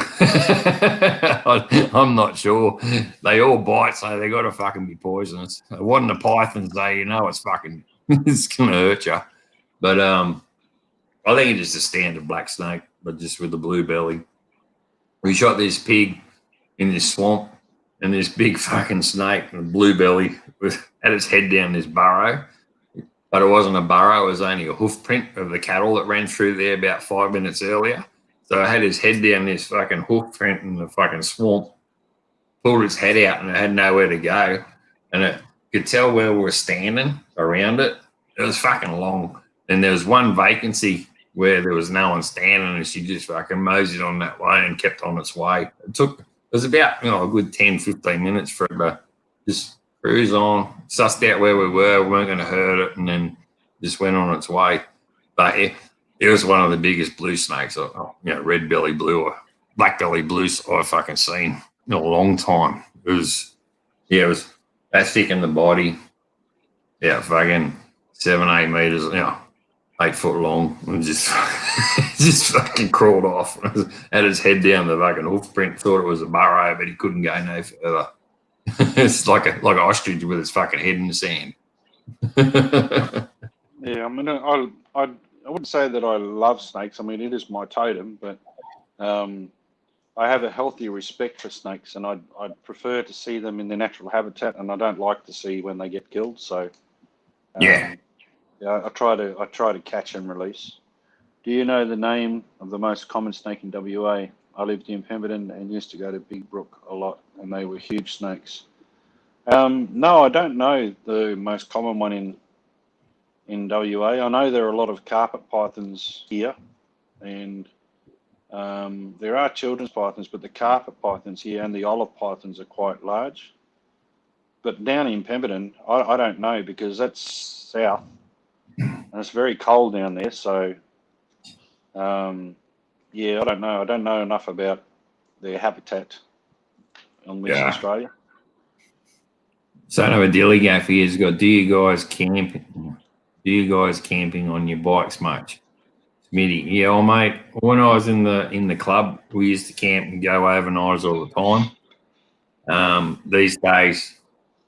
I'm not sure. They all bite, so they got to fucking be poisonous. It wasn't a python, so it's fucking it's gonna hurt you. But I think it's just a standard black snake, but just with the blue belly. We shot this pig in this swamp, and this big fucking snake, and blue belly, had its head down this burrow. But it wasn't a burrow, it was only a hoof print of the cattle that ran through there about 5 minutes earlier. So it had his head down this fucking hoof print in the fucking swamp, pulled its head out, and it had nowhere to go. And it could tell where we were standing around it. It was fucking long. And there was one vacancy where there was no one standing, and she just fucking moseyed on that way and kept on its way. It was about a good 10, 15 minutes for it to just cruise on, sussed out where we weren't going to hurt it, and then just went on its way. But it was one of the biggest blue snakes, red belly blue or black belly blue I've fucking seen in a long time. It was that thick in the body. Yeah, fucking 7, 8 meters, 8 foot long, and just fucking crawled off. Had his head down the fucking hoof print, thought it was a burrow, but he couldn't go no further. It's like an ostrich with its fucking head in the sand. Yeah, I mean, I wouldn't say that I love snakes. I mean, it is my totem, but I have a healthy respect for snakes, and I'd prefer to see them in their natural habitat, and I don't like to see when they get killed. So Yeah. yeah, I try to catch and release. Do you know the name of the most common snake in WA? I lived in Pemberton and used to go to Big Brook a lot, and they were huge snakes. No, I don't know the most common one in WA. I know there are a lot of carpet pythons here, and there are children's pythons, but the carpet pythons here and the olive pythons are quite large. But down in Pemberton, I don't know, because that's south and it's very cold down there. So yeah, I don't know. I don't know enough about their habitat on Western Yeah. Australia. So I know a dilly gaff here has got, do you guys camping on your bikes much? Smitty, yeah, well, mate, when I was in the club, we used to camp and go overnights all the time. These days,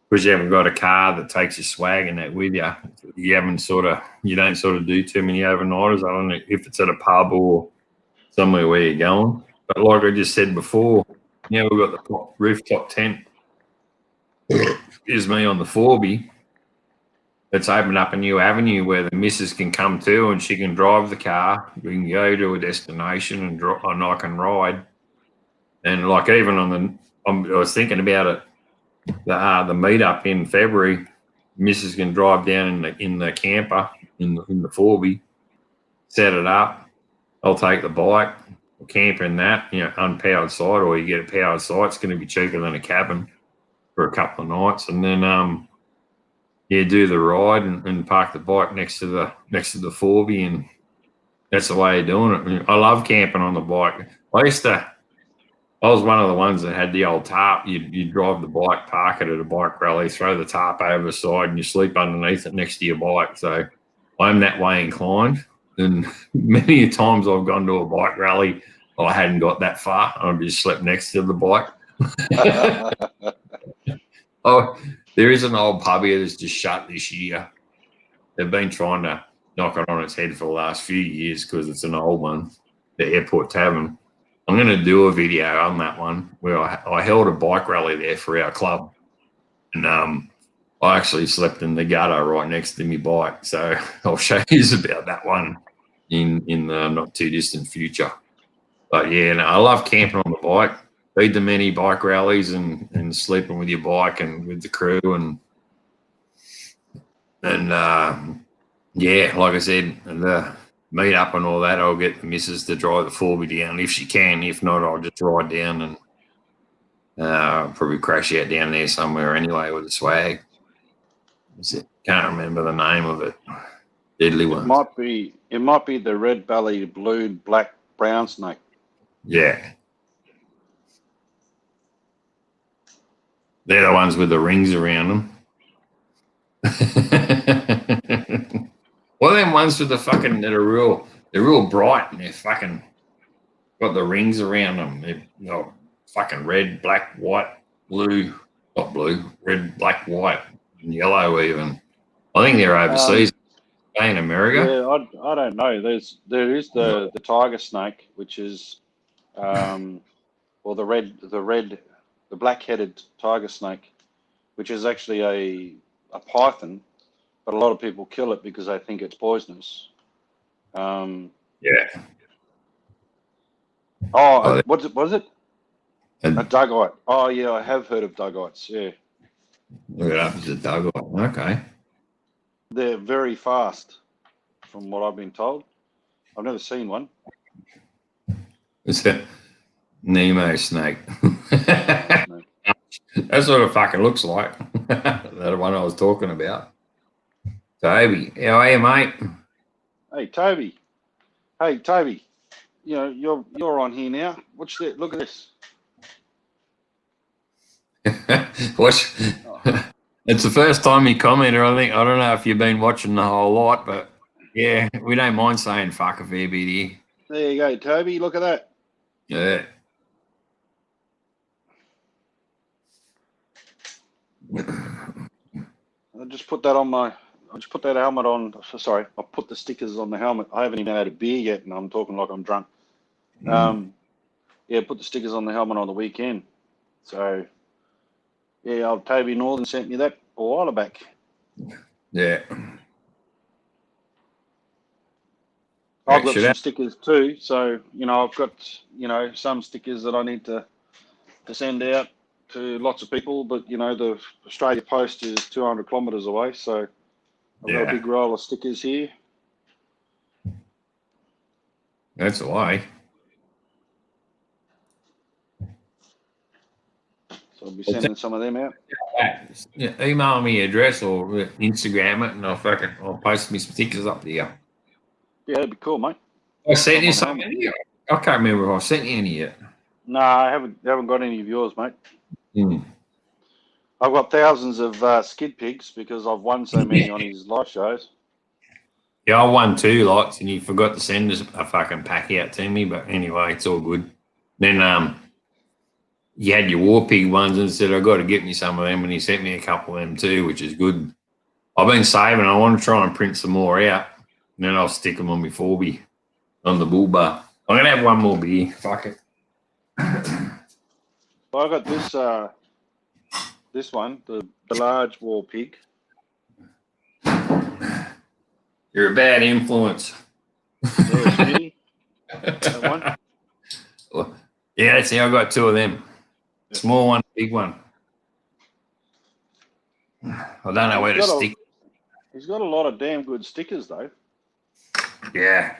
because you haven't got a car that takes your swag and that with you, you don't sort of do too many overnighters. I don't know if it's at a pub or somewhere where you're going. But like I just said before, we've got the rooftop tent. Excuse me, on the Forby. It's opened up a new avenue where the missus can come to, and she can drive the car. We can go to a destination and I can ride. And like even I was thinking about it, the meetup in February. Missus can drive down in the camper in the Forby, set it up. I'll take the bike, camp in that, unpowered site, or you get a powered site. It's going to be cheaper than a cabin for a couple of nights, and then do the ride and park the bike next to the Forby, and that's the way of doing it. I love camping on the bike. I was one of the ones that had the old tarp. You drive the bike, park it at a bike rally, throw the tarp over the side, and you sleep underneath it next to your bike. So I'm that way inclined. And many times I've gone to a bike rally, I hadn't got that far. I just slept next to the bike. Oh, there is an old pub here that's just shut this year. They've been trying to knock it on its head for the last few years because it's an old one, the Airport Tavern. I'm going to do a video on that one where I held a bike rally there for our club, and I actually slept in the gutter right next to my bike. So I'll show you about that one in the not too distant future. But yeah, I love camping on the bike. Been to many bike rallies and sleeping with your bike and with the crew and yeah, like I said, the meet up and all that. I'll get the missus to drive the Forby down if she can. If not, I'll just ride down and probably crash out down there somewhere anyway with the swag. Can't remember the name of it. Deadly one. It might be the red belly, blue, black, brown snake. Yeah. They're the ones with the rings around them. Well, them ones with the fucking they're real bright and they're fucking got the rings around them. They're fucking red, black, white, blue, not blue, red, black, white, and yellow even. I think they're overseas. In America. Yeah, I don't know. There is the tiger snake, which is the black-headed tiger snake, which is actually a python, but a lot of people kill it because they think it's poisonous. Yeah. Oh, what is it? A dugite. Oh, yeah, I have heard of dugites. Yeah. Look it up. It's a dugite. Okay. They're very fast, from what I've been told. I've never seen one. It's a Nemo snake. That's what it fucking looks like. That one I was talking about. Toby, how are you, mate? Hey, Toby. Hey, Toby. You're on here now. Watch that. Look at this. It's the first time you commented. I don't know if you've been watching the whole lot, but yeah, we don't mind saying fuck a fair bit here. There you go, Toby. Look at that. Yeah. I just put that helmet on. Sorry, I put the stickers on the helmet. I haven't even had a beer yet, and I'm talking like I'm drunk. put the stickers on the helmet on the weekend. So, yeah, old Toby Northern sent me that a while back. Yeah. I've got some stickers too. So, I've got, some stickers that I need to send out to lots of people. But, the Australia Post is 200 kilometres away. So I've got a big roll of stickers here. That's away. So I'll be sending some of them out. Yeah, email me your address or Instagram it, and I'll post me some stickers up there. Yeah, that'd be cool, mate. I sent you something. I can't remember if I sent you any yet. No, I haven't got any of yours, mate. Mm. I've got thousands of skid pigs because I've won so many on his live shows. Yeah, I won 2 lots, and you forgot to send us a fucking pack out to me. But anyway, it's all good. Then you had your war pig ones and said I got to get me some of them, and he sent me a couple of them too, which is good. I've been saving. I want to try and print some more out, and then I'll stick them on my 4B on the bull bar. I'm gonna have one more beer. Fuck it. Well, I got this one, the large war pig. You're a bad influence. Yeah, Smitty. That one. Well, yeah, that's how I got 2 of them. Small one, big one. I don't know where to stick. He's got a lot of damn good stickers, though. Yeah.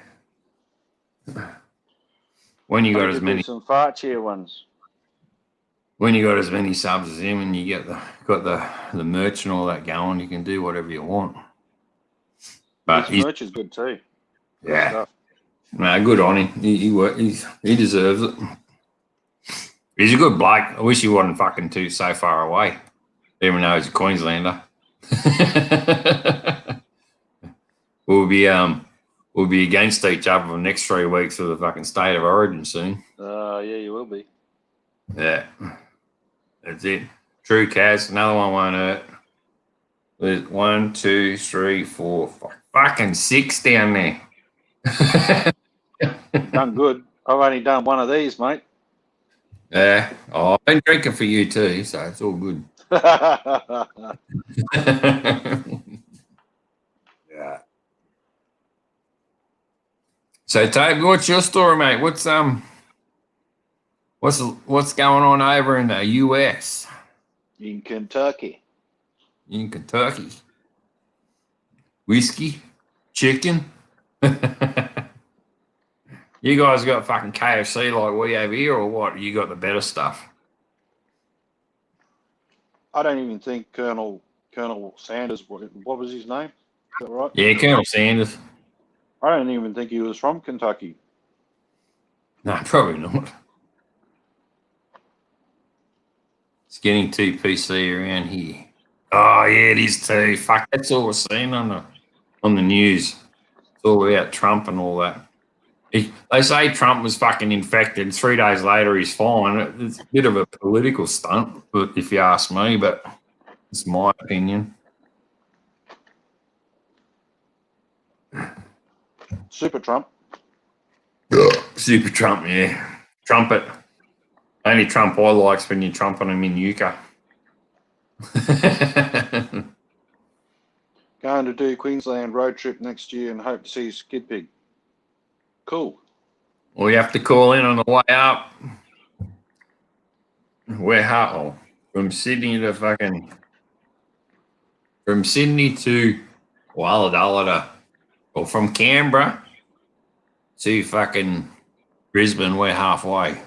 When you got as many, some fart chair ones. When you got as many subs as him, and you got the merch and all that going, you can do whatever you want. But his merch is good too. Yeah. No, good on him. He deserves it. He's a good bloke. I wish he wasn't fucking so far away, even though he's a Queenslander. We'll be against each other for the next 3 weeks of the fucking state of origin soon. Yeah, you will be. Yeah. That's it. True, Kaz. Another one won't hurt. There's 1, 2, 3, 4, 5. Fucking 6 down there. Done good. I've only done one of these, mate. Yeah. Oh, I've been drinking for you too, so it's all good. Yeah. So, Toby, what's your story, mate? What's going on over in the US? In Kentucky. In Kentucky. Whiskey, chicken. You guys got fucking KFC like we have here, or what? You got the better stuff? I don't even think Colonel Sanders, what was his name? Is that right? Yeah, Colonel Sanders. I don't even think he was from Kentucky. No, probably not. It's getting too PC around here. Oh yeah, it is too. Fuck, that's all we're seeing on the news. It's all about Trump and all that. They say Trump was fucking infected. 3 days later, he's fine. It's a bit of a political stunt, but if you ask me, but it's my opinion. Super Trump. Super Trump, yeah. Trumpet. Only Trump I likes when you're trumping him in Yucca. Going to do Queensland road trip next year and hope to see Skid Pig. Cool. Well, you have to call in on the way up. From Sydney to Walladalla, or from Canberra to fucking Brisbane, we're halfway.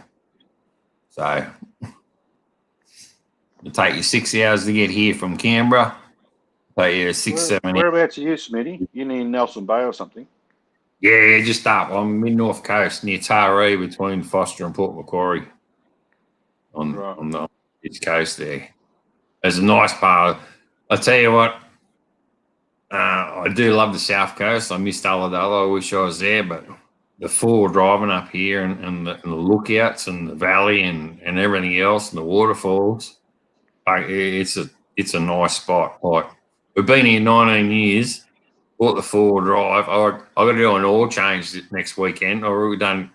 So it'll take you 6 hours to get here from Canberra. Take you 6, 7 hours. Whereabouts are you, Smitty? You near Nelson Bay or something? Yeah, just up. I'm mid North Coast near Taree, between Foster and Port Macquarie. On the east coast there. There's a nice part. I tell you what, I do love the south coast. I missed Ulladulla. I wish I was there, but the full driving up here and the lookouts and the valley and everything else and the waterfalls, it's a nice spot. Like, we've been here 19 years. Bought the 4-wheel drive. I got to do an oil change next weekend. I've already done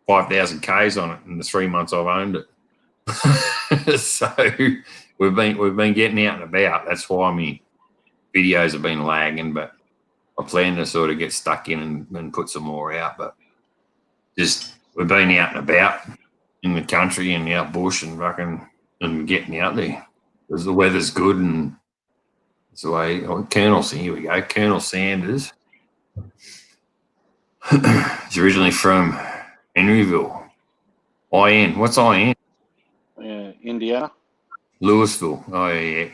5,000 Ks on it in the 3 months I've owned it. So we've been getting out and about. That's why my videos have been lagging, but I plan to sort of get stuck in and put some more out. But just we've been out and about in the country and out bush and fucking and getting out there because the weather's good and it's the way. Oh, here we go. Colonel Sanders. He's originally from Henryville. IN. What's IN? Indiana. Louisville. Oh, yeah.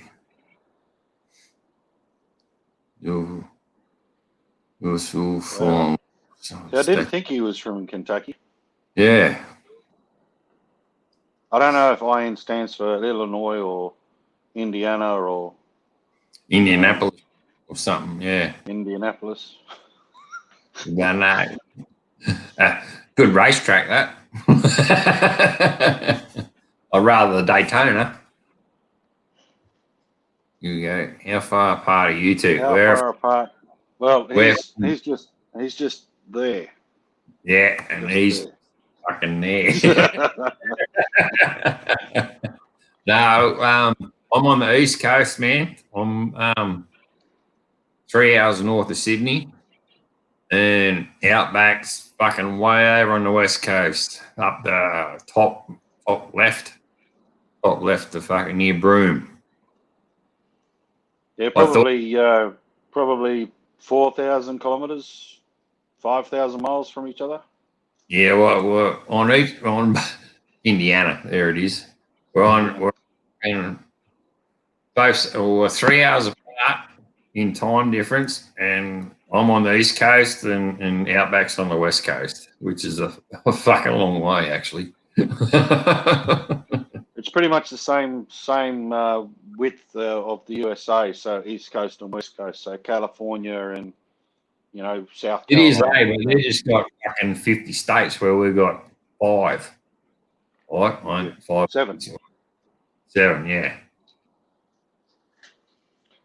Louisville from... So I didn't think he was from Kentucky. Yeah. I don't know if IN stands for Illinois or Indiana or... Indianapolis or something, yeah. Indianapolis. No, no. Good racetrack, that. I'd rather the Daytona. Here we go. How far apart are you two? How far apart? Well, he's just there. Yeah, and just he's there. Fucking there. No, I'm on the East Coast, man. I'm 3 hours north of Sydney, and Outback's fucking way over on the West Coast, up the top left, the fucking near Broome. Yeah, probably 4,000 kilometres, 5,000 miles from each other. Yeah, well, we're on Indiana. There it is. We're both 3 hours apart in time difference, and I'm on the East Coast and Outback's on the West Coast, which is a fucking long way, actually. It's pretty much the same width of the USA, so East Coast and West Coast, so California and South Carolina. It is, but they just got fucking 50 states where we've got 5. Right? 1, 5, 7. 7, yeah.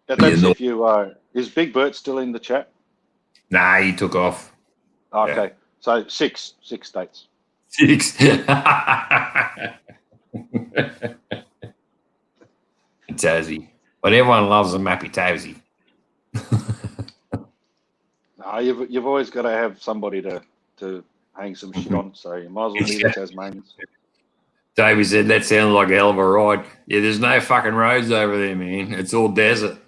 That's if you is Big Bert still in the chat? Nah, he took off. Okay, yeah. So 6 states. 6. Tassie, but everyone loves a Mappy Tassie. No, you've always got to have somebody to hang some shit on, so you might as well be the Tasmanians. Davey said that sounds like a hell of a ride. Yeah, there's no fucking roads over there, man. It's all desert.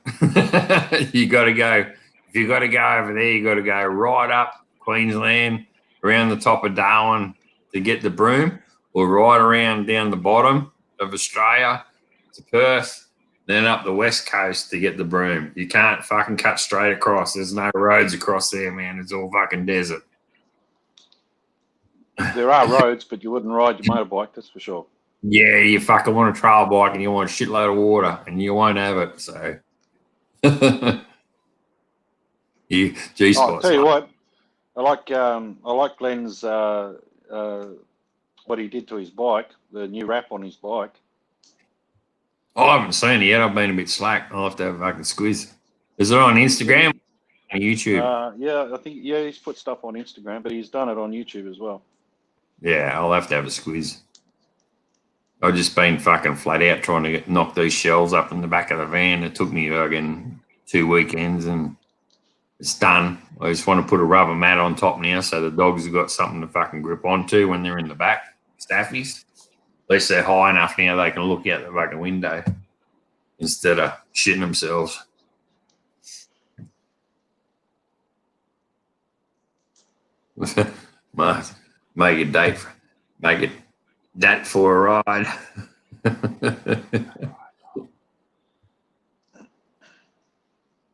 You got to go. If you got to go over there, you got to go right up Queensland, around the top of Darwin to get the Broome, or right around down the bottom of Australia to Perth, then up the West Coast to get the Broome. You can't fucking cut straight across. There's no roads across there, man. It's all fucking desert. There are roads, but you wouldn't ride your motorbike, that's for sure. Yeah, you fucking want a trail bike and you want a shitload of water and you won't have it, so. You G-spots. I'll tell you what, I like Glenn's what he did to his bike, the new wrap on his bike. I haven't seen it yet. I've been a bit slack. I'll have to have a fucking squeeze. Is it on Instagram or YouTube? Yeah, I think he's put stuff on Instagram, but he's done it on YouTube as well. Yeah, I'll have to have a squeeze. I've just been fucking flat out trying to knock these shells up in the back of the van. It took me again 2 weekends and it's done. I just want to put a rubber mat on top now so the dogs have got something to fucking grip onto when they're in the back. Staffies. At least they're high enough now they can look out the fucking window instead of shitting themselves. Make it that for a ride.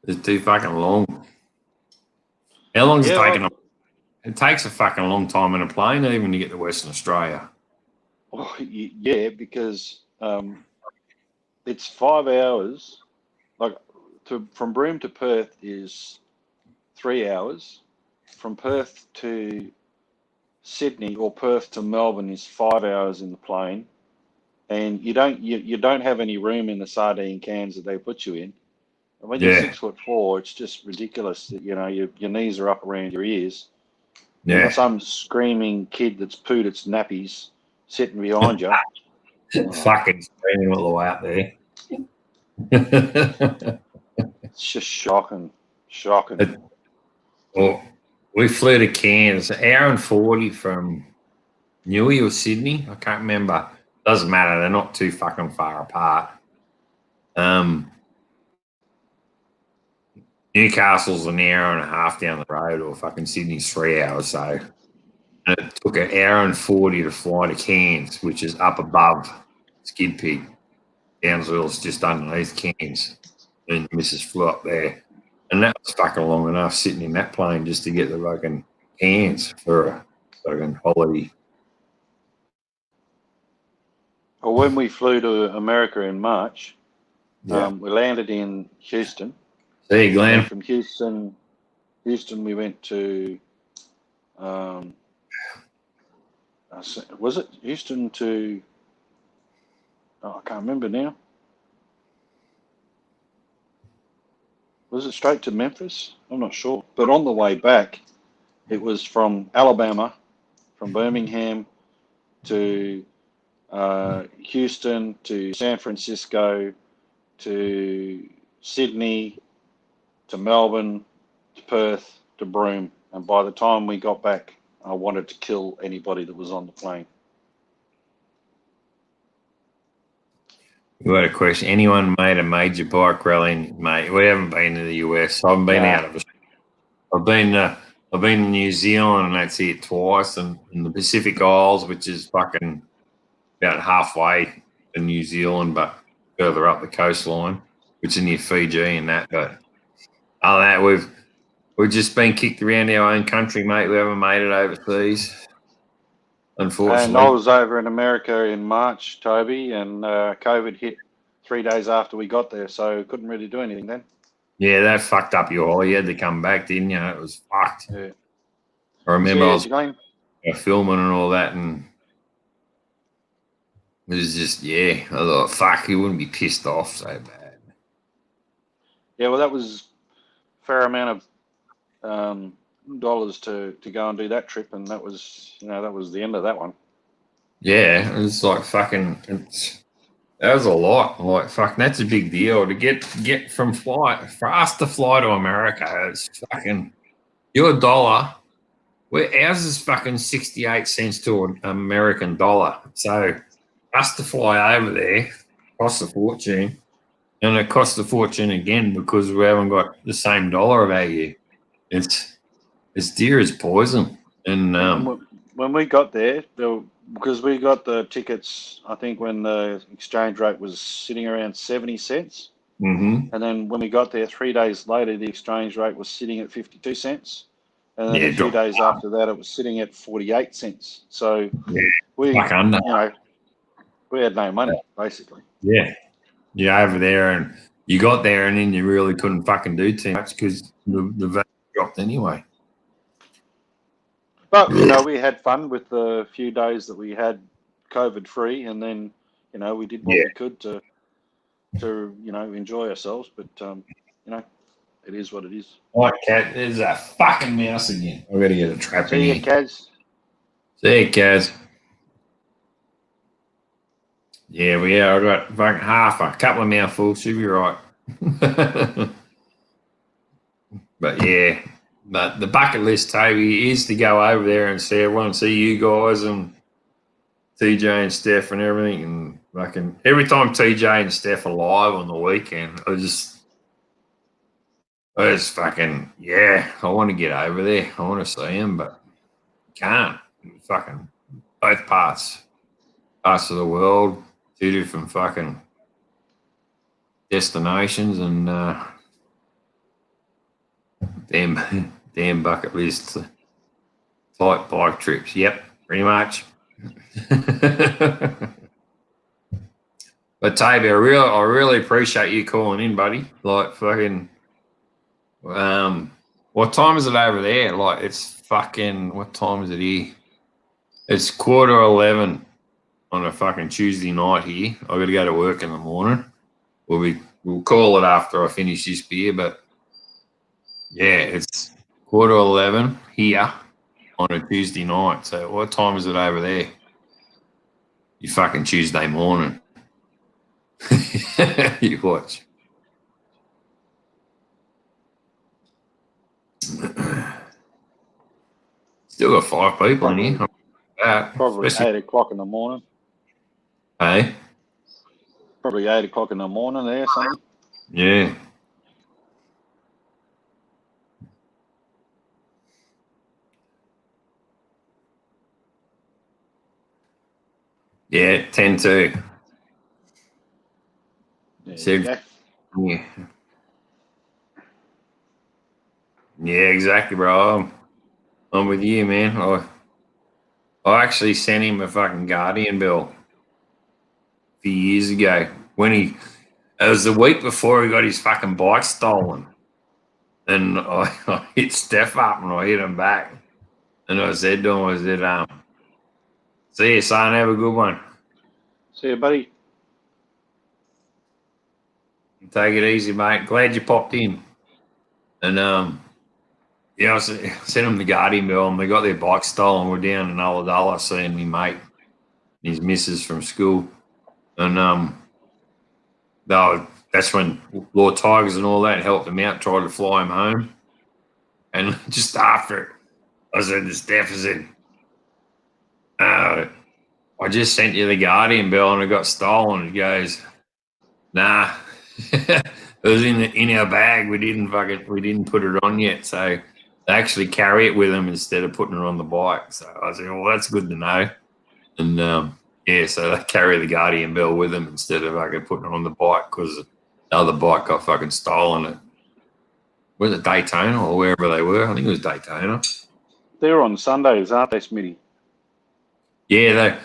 It's too fucking long. How long is it taking? It takes a fucking long time in a plane even to get to Western Australia. Oh, yeah, because it's 5 hours. Like from Broome to Perth is 3 hours. From Perth to Sydney or Perth to Melbourne is 5 hours in the plane, and you don't have any room in the sardine cans that they put you in. And when you're 6'4", it's just ridiculous that your knees are up around your ears. Yeah. Some screaming kid that's pooed its nappies sitting behind you. Fucking screaming all the way up there. It's just shocking. Well, we flew to Cairns, an hour and 40 from Newey or Sydney. I can't remember. Doesn't matter. They're not too fucking far apart. Newcastle's an hour and a half down the road, or fucking Sydney's 3 hours. So, and it took an hour and 40 to fly to Cairns, which is up above Skid Pig. Townsville's just underneath Cairns. And Mrs. flew up there. And that was fucking long enough sitting in that plane just to get the fucking Cairns for a fucking holiday. Well, when we flew to America in March, Yeah. we landed in Houston. See you, Glenn. And from Houston, we went to, was it Houston to, I can't remember now. Was it straight to Memphis? I'm not sure. But on the way back, it was from Alabama, from Birmingham to Houston to San Francisco to Sydney to Melbourne to Perth to Broome. And by the time we got back, I wanted to kill anybody that was on the plane. We got a question. Anyone made a major bike rally? Mate, we haven't been to the US. I haven't been out of it. I've been to New Zealand, and that's it twice, and in the Pacific Isles, which is fucking about halfway to New Zealand, but further up the coastline, which is near Fiji and that. But other than that, we've just been kicked around our own country, mate. We haven't made it overseas, unfortunately. And I was over in America in March, Toby, and COVID hit 3 days after we got there, so couldn't really do anything then. Yeah, that fucked up your holiday. You had to come back, didn't you? It was fucked. Yeah. I remember I was going filming and all that, and it was just, I thought, fuck, you wouldn't be pissed off so bad. Yeah, well, that was a fair amount of dollars to go and do that trip, and that was the end of that one. Yeah, it was like fucking, that was a lot. Like, fuck, that's a big deal to get from flight, for us to fly to America. It's fucking, your dollar, ours is fucking 68 cents to an American dollar. So, us to fly over there costs a fortune, and it costs a fortune again because we haven't got the same dollar value. It's dear as poison. And when we got there, because we got the tickets, I think when the exchange rate was sitting around 70 cents. Mm-hmm. And then when we got there 3 days later, the exchange rate was sitting at 52 cents. And then a few days after that, it was sitting at 48 cents. So we had no money, basically. Yeah. You're over there, and you got there, and then you really couldn't fucking do too much because the value dropped anyway. But, we had fun with the few days that we had COVID-free, and then, we did what we could to enjoy ourselves. But, it is what it is. All right, Cat, there's a fucking mouse again. I've got to get a trap in here. See you, Kaz. See you, Kaz. Yeah, I got fucking a couple of mouthfuls. Should be right. But the bucket list, Toby, is to go over there and see everyone, see you guys and TJ and Steph and everything. And fucking every time TJ and Steph are live on the weekend, I just fucking, I want to get over there. I want to see them, but can't. Fucking both parts of the world, two different fucking destinations, and damn bucket list type bike trips. Yep, pretty much. But Toby, I really appreciate you calling in, buddy. Like fucking, what time is it over there? Like it's fucking, what time is it here? It's 11:15 on a fucking Tuesday night here. I got to go to work in the morning. We'll call it after I finish this beer, but yeah, it's 11:15 here, on a Tuesday night. So what time is it over there? You fucking Tuesday morning. You watch. Still got 5 people in here. Probably Especially, 8 o'clock in the morning. hey? Probably 8 o'clock in the morning there, something. Yeah. Yeah, 10 to. Yeah. Yeah. Yeah, exactly, bro. I'm with you, man. I actually sent him a fucking Guardian bill a few years ago when it was the week before he got his fucking bike stolen. And I hit Steph up and I hit him back. And I said to him, see you, son, have a good one. See you, buddy. Take it easy, mate. Glad you popped in. And yeah, I sent him the Guardian bill and they got their bike stolen. We're down in Ulladulla seeing me mate, his missus from school. And that's when Lord Tigers and all that helped him out, tried to fly him home. And just after it, I said to Steph, I said, I just sent you the Guardian bill and it got stolen. He goes, nah, it was in our bag. We didn't put it on yet. So they actually carry it with them instead of putting it on the bike. So I said, well, that's good to know. And yeah, so they carry the Guardian bill with them instead of putting it on the bike because the other bike got fucking stolen. Was it Daytona or wherever they were? I think it was Daytona. They're on Sundays, aren't they, Smitty? Yeah,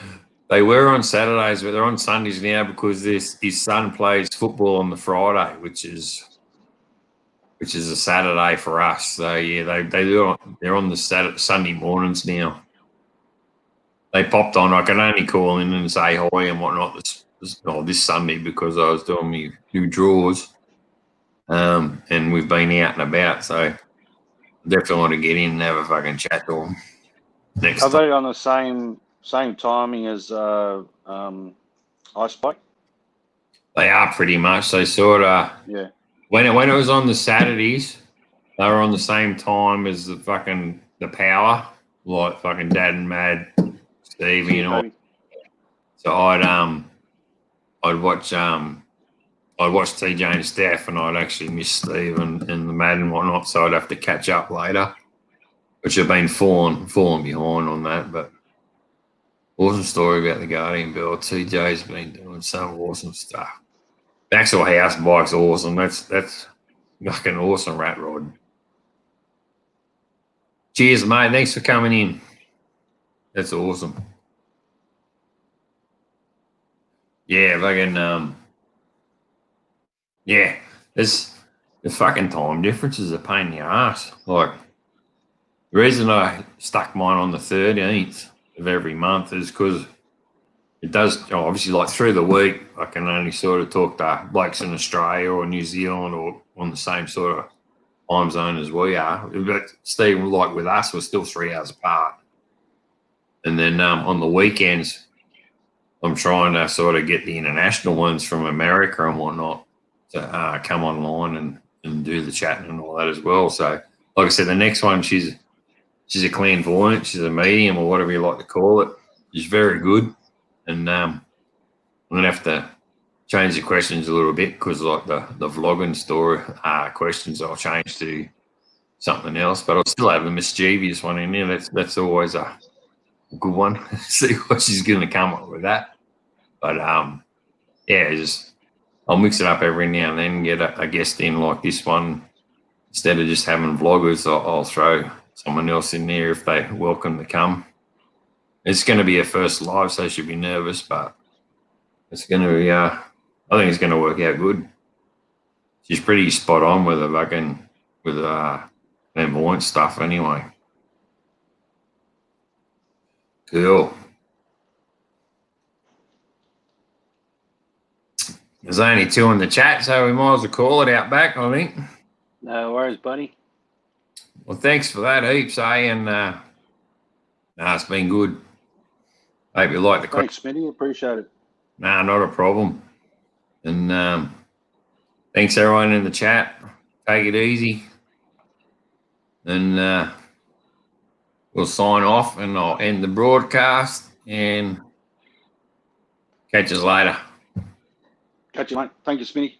they were on Saturdays, but they're on Sundays now because his son plays football on the Friday, which is a Saturday for us. So yeah, they're on the Sunday mornings now. They popped on. I can only call in and say hi and whatnot this Sunday because I was doing my new draws, and we've been out and about. So definitely want to get in and have a fucking chat to them next Are time. they on the same timing as Ice Bike? They are pretty much. They sort of when it was on the Saturdays, they were on the same time as the power, like fucking Dad and Mad, Stevie and all. So I'd watch TJ and Steph, and I'd actually miss Steve and the Mad and whatnot. So I'd have to catch up later, which I've been falling behind on that. But awesome story about the Guardian bill. TJ's been doing some awesome stuff. The actual house bike's awesome. That's like an awesome rat rod. Cheers, mate. Thanks for coming in. That's awesome. Yeah, fucking yeah. It's the fucking time difference is a pain in the ass. Like the reason I stuck mine on the 13th of every month is because it does obviously like through the week I can only sort of talk to blokes in Australia or New Zealand or on the same sort of time zone as we are. But Steve, like with us, we're still 3 hours apart. And then on the weekends, I'm trying to sort of get the international ones from America and whatnot to come online and do the chatting and all that as well. So, like I said, the next one, she's a clairvoyant, she's a medium or whatever you like to call it. She's very good. And I'm going to have to change the questions a little bit because like the vlogging story questions I'll change to something else, but I'll still have a mischievous one in there. That's always a good one. See what she's going to come up with that. But yeah, just I'll mix it up every now and then, get a guest in like this one. Instead of just having vloggers, I'll throw someone else in there if they welcome to come. It's going to be her first live, so she'll be nervous, but it's going to be, I think it's going to work out good. She's pretty spot on with clairvoyant stuff anyway. Cool. There's only 2 in the chat, so we might as well call it Outback, I think. No worries, buddy. Well, thanks for that heaps, eh? And Nah, it's been good. Hope you like the question. Thanks, Smitty. Appreciate it. Nah, not a problem. And thanks everyone in the chat. Take it easy. And we'll sign off and I'll end the broadcast and catch us later. Catch you, mate. Thank you, Smitty.